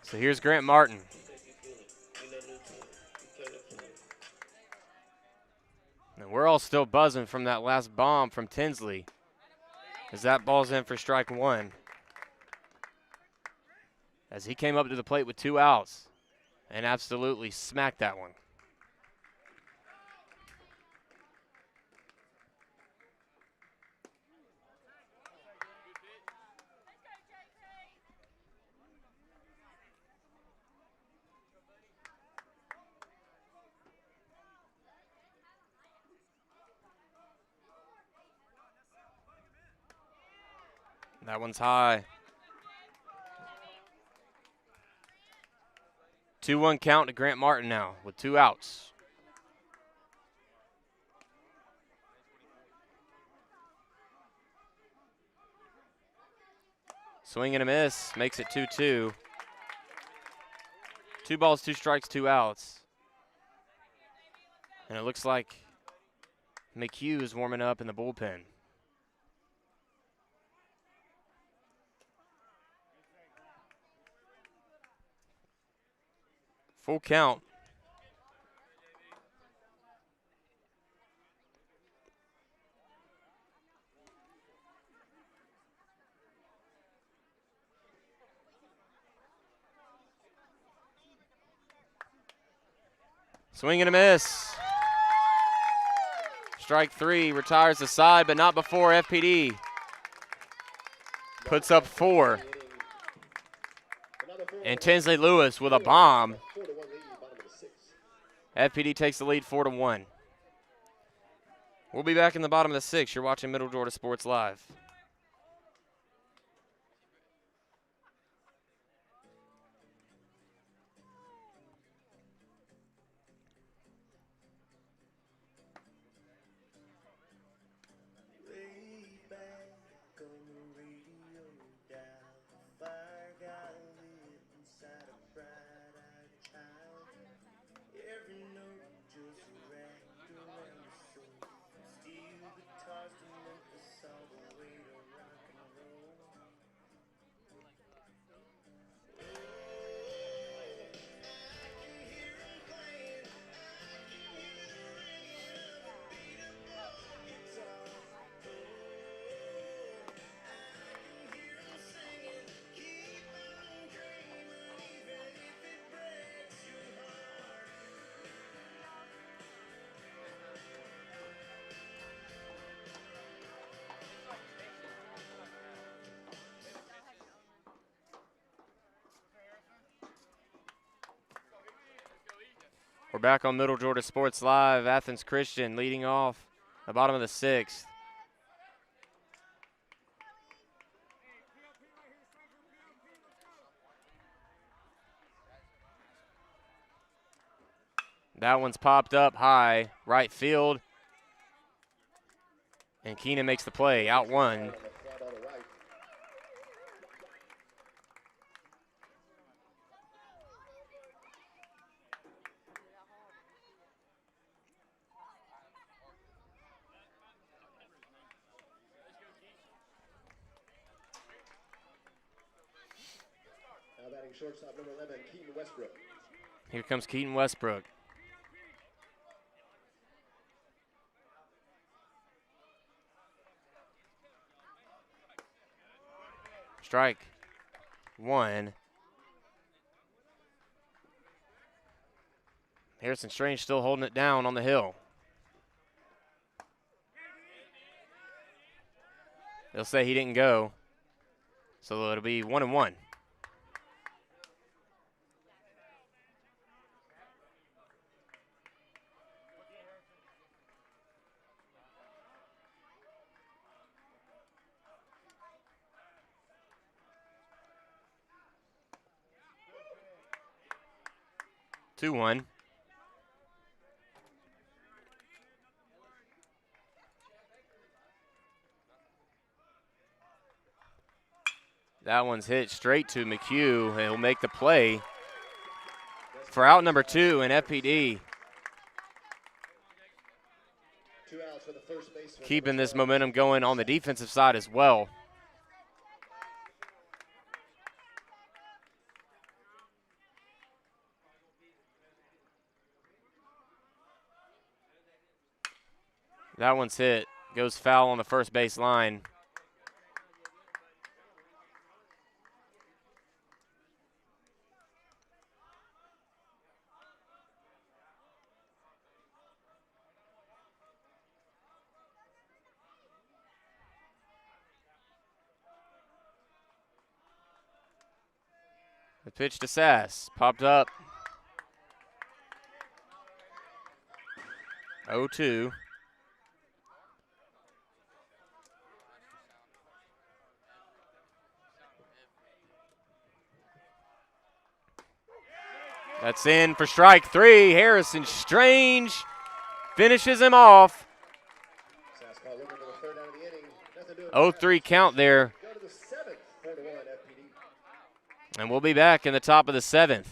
So here's Grant Martin. And we're all still buzzing from that last bomb from Tinsley, as that ball's in for strike one. As he came up to the plate with 2 outs and absolutely smacked that one. That one's high. 2-1 count to Grant Martin now with 2 outs. Swing and a miss, makes it 2-2. 2 balls, 2 strikes, 2 outs. And it looks like McHugh is warming up in the bullpen. Full count. Swing and a miss. Strike 3, retires the side, but not before FPD puts up 4. And Tinsley Lewis with a bomb. FPD takes the lead 4-1. We'll be back in the bottom of the 6th. You're watching Middle Georgia Sports Live. We're back on Middle Georgia Sports Live. Athens Christian leading off the bottom of the 6th. That one's popped up high, right field. And Keenan makes the play, out 1. Shortstop number 11, Keaton Westbrook. Here comes Keaton Westbrook. Strike 1. Harrison Strange still holding it down on the hill. They'll say he didn't go, so it'll be 1-1. Two one. That one's hit straight to McHugh, and he'll make the play for out number 2 in FPD. 2 outs for the first baseman. Keeping this momentum going on the defensive side as well. That one's hit, goes foul on the first base line. The pitch to Sass, popped up. 0-2. That's in for strike 3. Harrison Strange finishes him off. 0-3 count there. And we'll be back in the top of the 7th.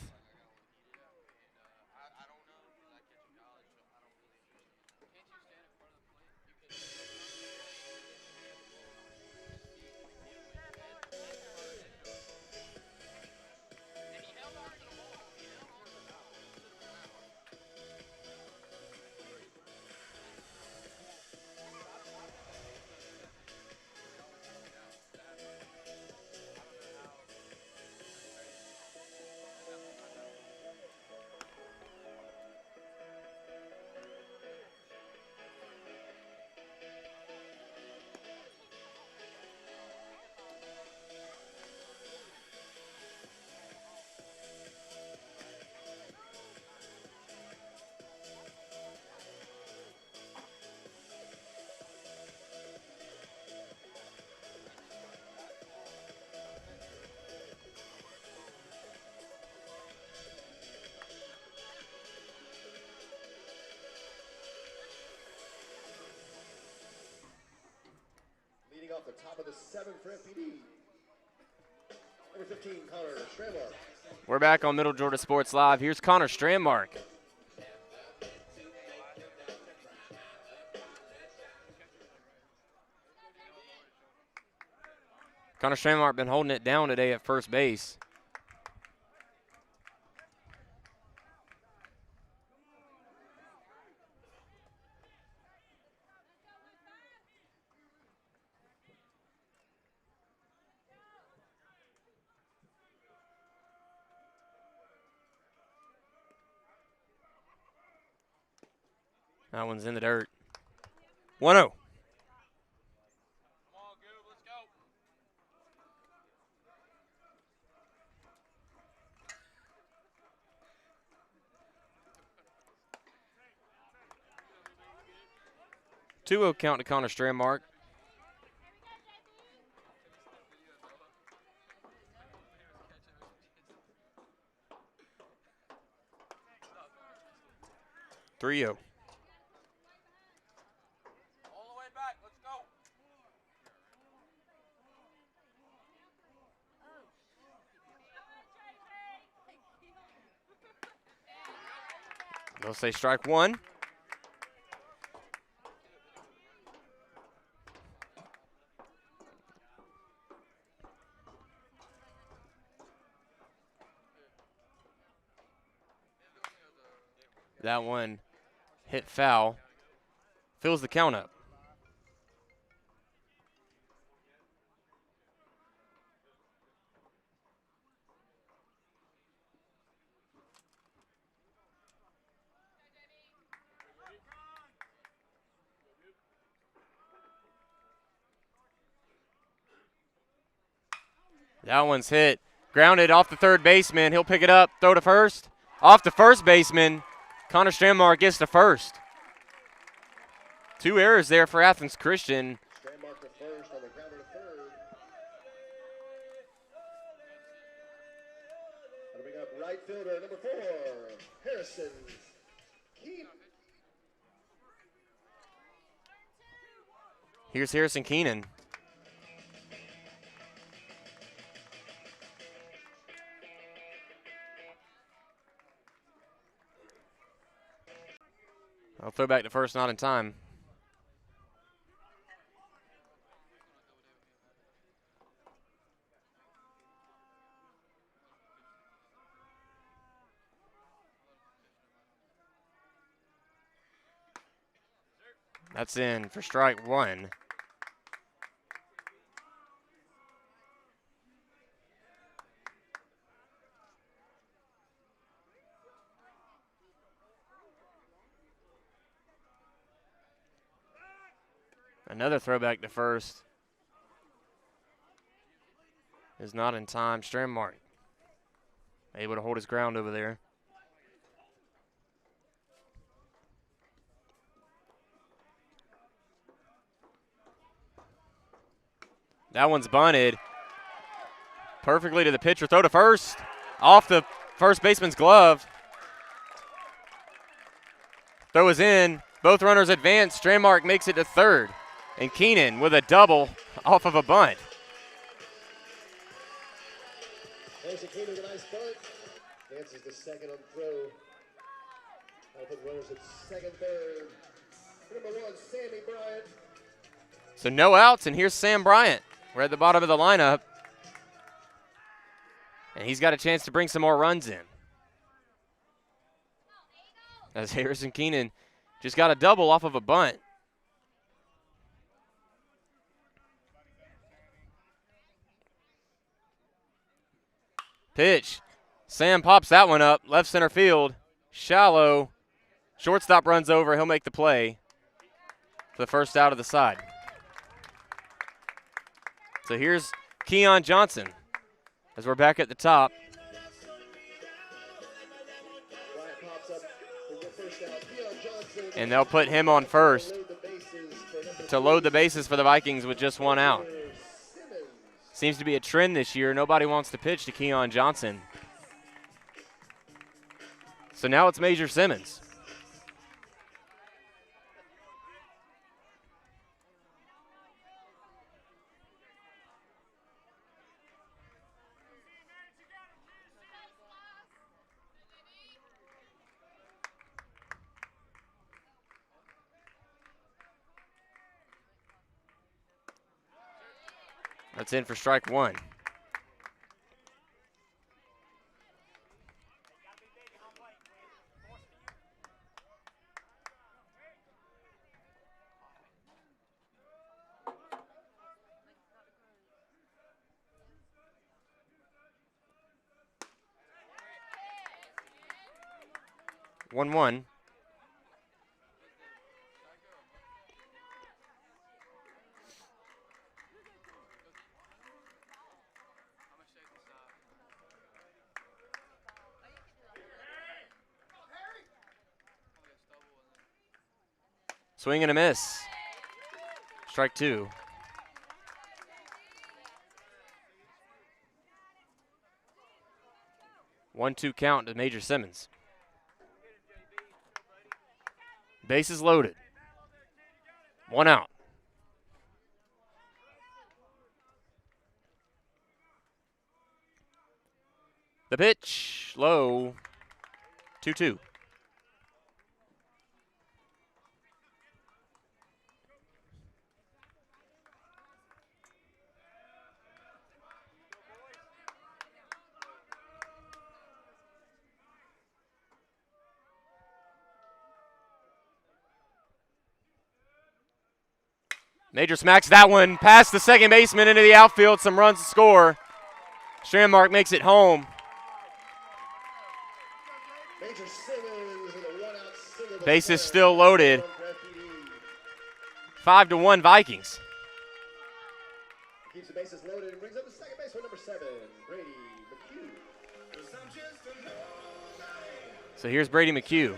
Off the top of the 7th for FPD. Number 15, Connor Strandmark. We're back on Middle Georgia Sports Live. Here's Connor Strandmark. Connor Strandmark been holding it down today at first base. That one's in the dirt. 1-0. Two-0 count to Connor Strandmark. Three-0. They'll say strike 1. That one hit foul. Fills the count up. That one's hit. Grounded off the third baseman. He'll pick it up, throw to first. Off the first baseman. Connor Strandmark gets to first. 2 errors there for Athens Christian. Strandmark to first on the grounder to third. Gonna bring up right fielder number 4, Harrison Keenan. Here's Harrison Keenan. I'll throw back to first, not in time. That's in for strike 1. Another throwback to first is not in time. Strandmark able to hold his ground over there. That one's bunted perfectly to the pitcher. Throw to first. Off the first baseman's glove. Throw is in. Both runners advance. Strandmark makes it to third. And Keenan with a double off of a bunt. There's a Keenan with a nice bunt. Dances the second on throw. I'll put runners at second, third. Number 1, Sammy Bryant. So no outs, and here's Sam Bryant. We're at the bottom of the lineup. And he's got a chance to bring some more runs in. As Harrison Keenan just got a double off of a bunt. Pitch. Sam pops that one up. Left center field. Shallow. Shortstop runs over. He'll make the play for the first out of the side. So here's Keon Johnson as we're back at the top. And they'll put him on first to load the bases for the Vikings with just one out. Seems to be a trend this year. Nobody wants to pitch to Keon Johnson. So now it's Major Simmons. That's in for strike one. One. Swing and a miss. Strike two. 1-2 count to Major Simmons. Bases loaded. One out. The pitch, low, 2-2. Major smacks that one past the second baseman into the outfield. Some runs to score. Strandmark makes it home. Major Simmons with a one-out single to Bases third. still loaded. 5-1 Vikings. Keeps the bases loaded and brings up the second base for number 7, Brady McHugh. So here's Brady McHugh.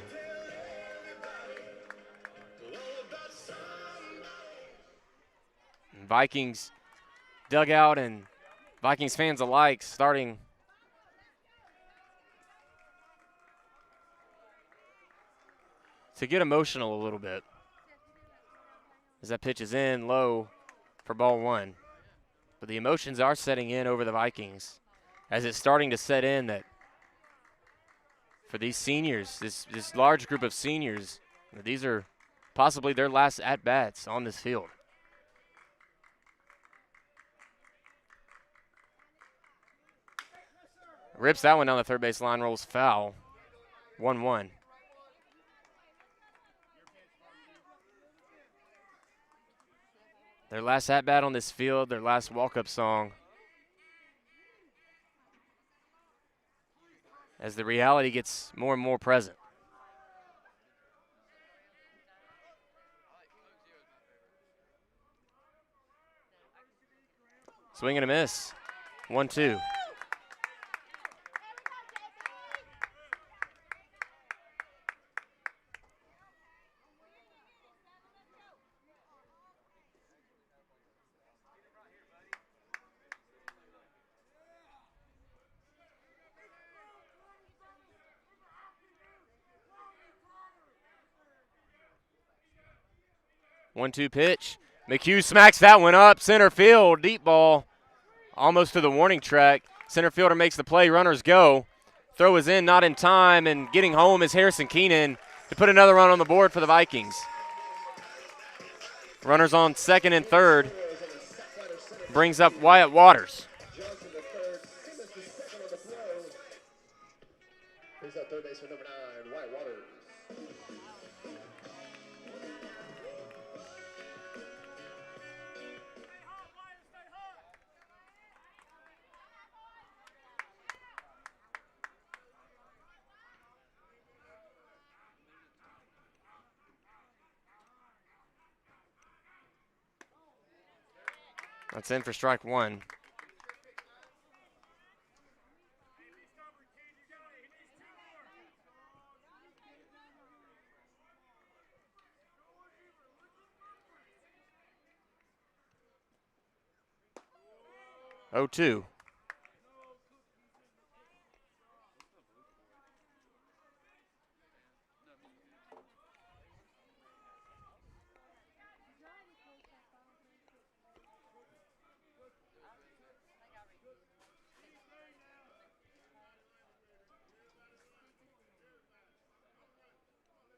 Vikings dugout and Vikings fans alike starting to get emotional a little bit as that pitch is in low for ball one. But the emotions are setting in over the Vikings as it's starting to set in that for these seniors, this large group of seniors, these are possibly their last at-bats on this field. Rips that one down the third base line, rolls foul. 1-1. Their last at-bat on this field, their last walk-up song. As the reality gets more and more present. Swing and a miss. 1-2. 1-2 pitch. McHugh smacks that one up. Center field, deep ball, almost to the warning track. Center fielder makes the play. Runners go. Throw is in, not in time, and getting home is Harrison Keenan to put another run on the board for the Vikings. Runners on second and third. Brings up Wyatt Waters. Johnson to third. Simmons to second on the throw. Brings up third baseman number 9, Wyatt Waters. That's in for strike one. Oh, 2.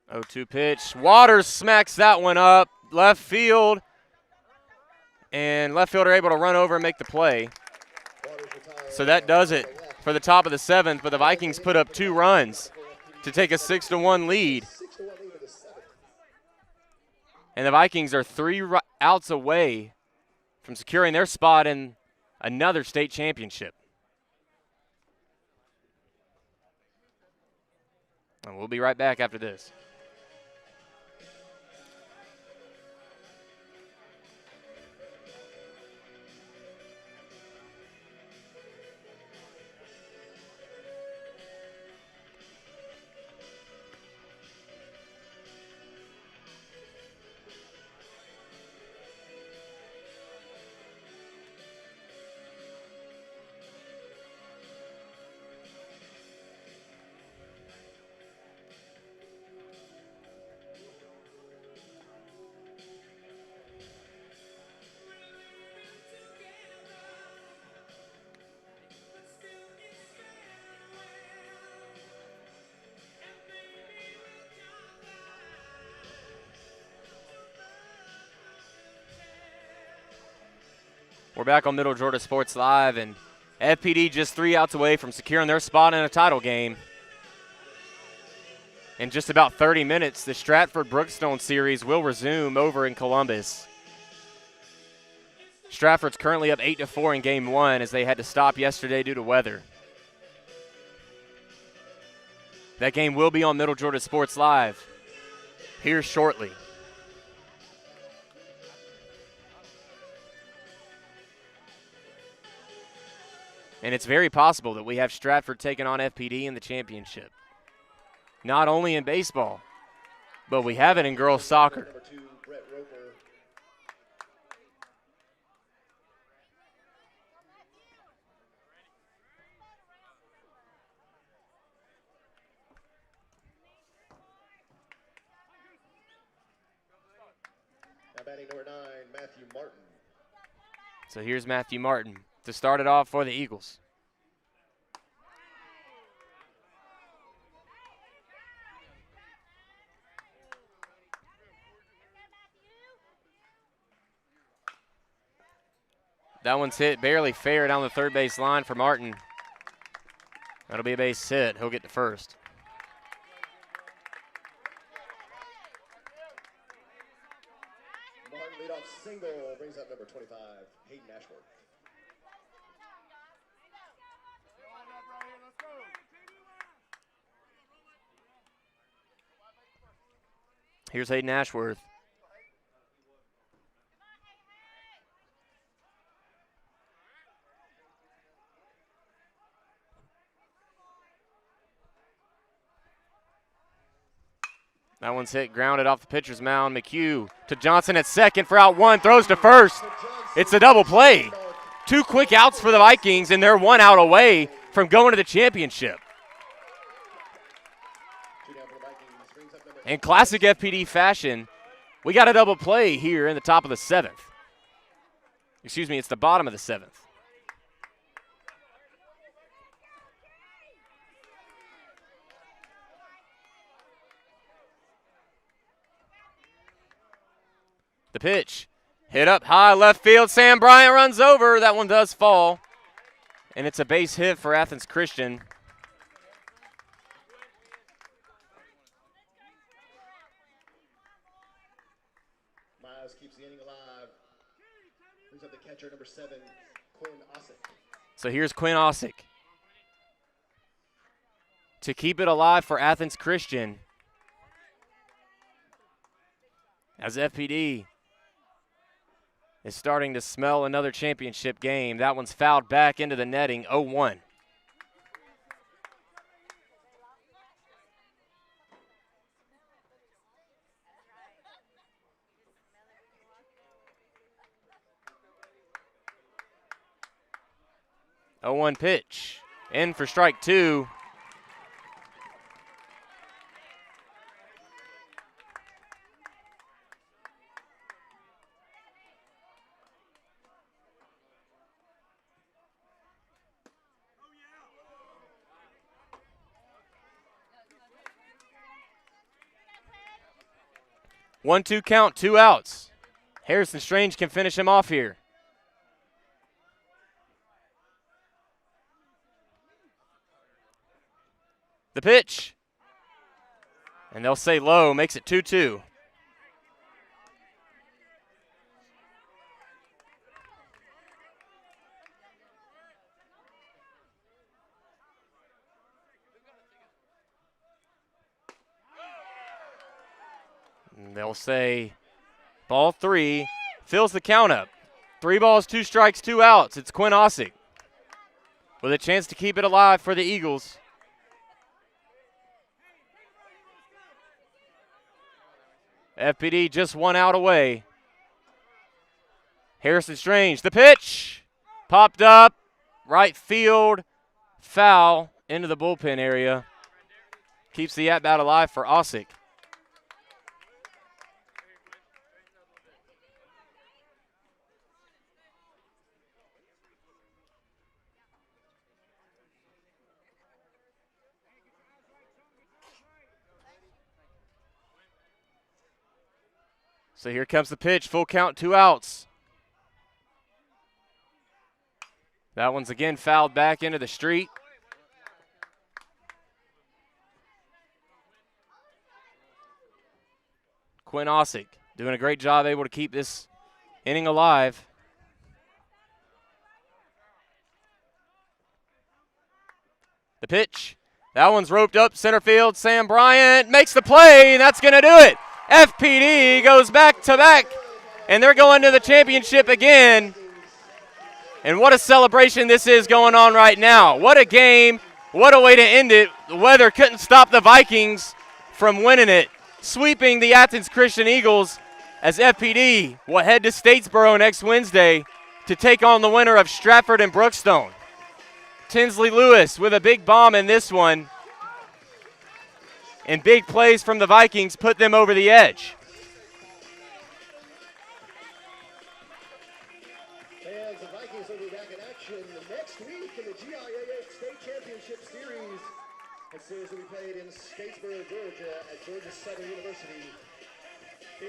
Oh, 2 pitch. Waters smacks that one up. Left field. And left fielder able to run over and make the play. So that does it for the top of the 7th, but the Vikings put up 2 runs to take a 6-1 lead. And the Vikings are 3 outs away from securing their spot in another state championship. And we'll be right back after this. We're back on Middle Georgia Sports Live, and FPD just 3 outs away from securing their spot in a title game. In just about 30 minutes, the Stratford-Brookstone series will resume over in Columbus. Stratford's currently up 8-4 in Game 1 as they had to stop yesterday due to weather. That game will be on Middle Georgia Sports Live here shortly. And it's very possible that we have Stratford taking on FPD in the championship. Not only in baseball, but we have it in girls soccer. Number 2, Brett Roper. Now batting number 9, Matthew Martin. So here's Matthew Martin to start it off for the Eagles. That one's hit barely fair down the third base line for Martin. That'll be a base hit. He'll get to first. Martin leadoff single brings up number 25, Hayden Ashworth. Here's Hayden Ashworth. That one's hit, grounded off the pitcher's mound. McHugh to Johnson at second for out 1, throws to first. It's a double play. 2 quick outs for the Vikings, and they're 1 out away from going to the championship. In classic FPD fashion, We got a double play here in the top of the 7th. Excuse me, it's the bottom of the 7th. The pitch, hit up high left field. Sam Bryant runs over. That one does fall. And it's a base hit for Athens Christian. Miles keeps the inning alive. Brings up the catcher, number 7, Quinn Ossick. So here's Quinn Ossick to keep it alive for Athens Christian. As FPD is starting to smell another championship game. That one's fouled back into the netting, 0-1. A 0-1 pitch. In for strike 2. One-two count, 2 outs. Harrison Strange can finish him off here. The pitch. And they'll say low, makes it 2-2. They'll say ball 3, fills the count up. 3 balls, 2 strikes, 2 outs. It's Quinn Ossick with a chance to keep it alive for the Eagles. FPD just 1 out away. Harrison Strange, the pitch. Popped up, right field, foul into the bullpen area. Keeps the at-bat alive for Ossick. So here comes the pitch, full count, 2 outs. That one's again fouled back into the street. Quinn Ossick doing a great job, able to keep this inning alive. The pitch, that one's roped up center field. Sam Bryant makes the play, and that's going to do it. FPD goes back to back, and they're going to the championship again. And what a celebration this is going on right now. What a game. What a way to end it. The weather couldn't stop the Vikings from winning it, sweeping the Athens Christian Eagles as FPD will head to Statesboro next Wednesday to take on the winner of Stratford and Brookstone. Tinsley Lewis with a big bomb in this one. And big plays from the Vikings put them over the edge. And the Vikings will be back in action next week in the GIAA State Championship Series. That series will be played in Statesboro, Georgia at Georgia Southern University.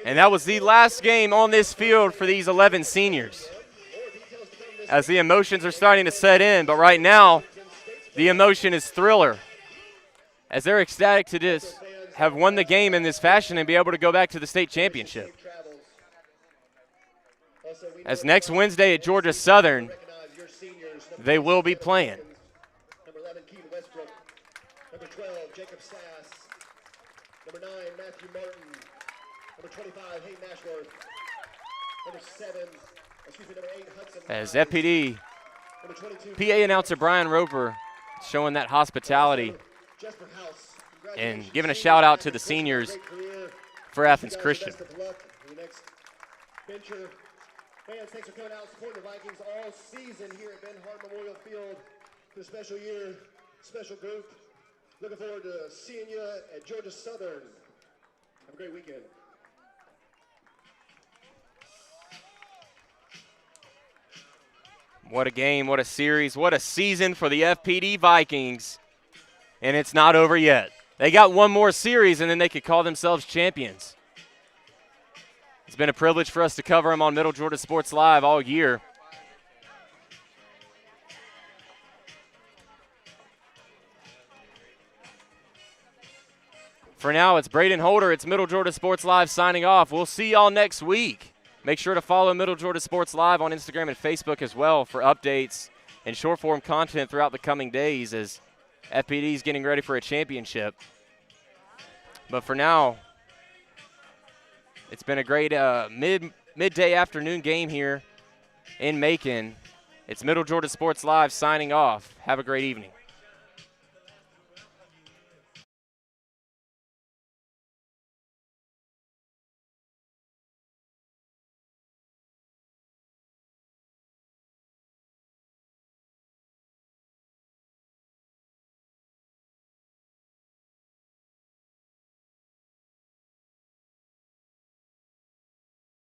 And that was the last game on this field for these 11 seniors. As the emotions are starting to set in, but right now the emotion is thriller. As they're ecstatic to just have won the game in this fashion and be able to go back to the state championship. As next Wednesday at Georgia Southern, they will be playing. Number 11, Keaton Westbrook. Number 12, Jacob Sass. Number 9, Matthew Martin. Number 25, Hayden Ashworth. Number 8, Hudson. As FPD, PA announcer Brian Roper showing that hospitality and giving a shout out to the seniors for Athens Christian. Fans, thanks for coming out and supporting the Vikings all season here at Ben Hart Memorial Field. For a special year, special group. Looking forward to seeing you at Georgia Southern. Have a great weekend. What a game, what a series, what a season for the FPD Vikings. And it's not over yet. They got one more series, and then they could call themselves champions. It's been a privilege for us to cover them on Middle Georgia Sports Live all year. For now, it's Braden Holder. It's Middle Georgia Sports Live signing off. We'll see y'all next week. Make sure to follow Middle Georgia Sports Live on Instagram and Facebook as well for updates and short-form content throughout the coming days as FPD is getting ready for a championship. But for now, it's been a great midday afternoon game here in Macon. It's Middle Georgia Sports Live signing off. Have a great evening.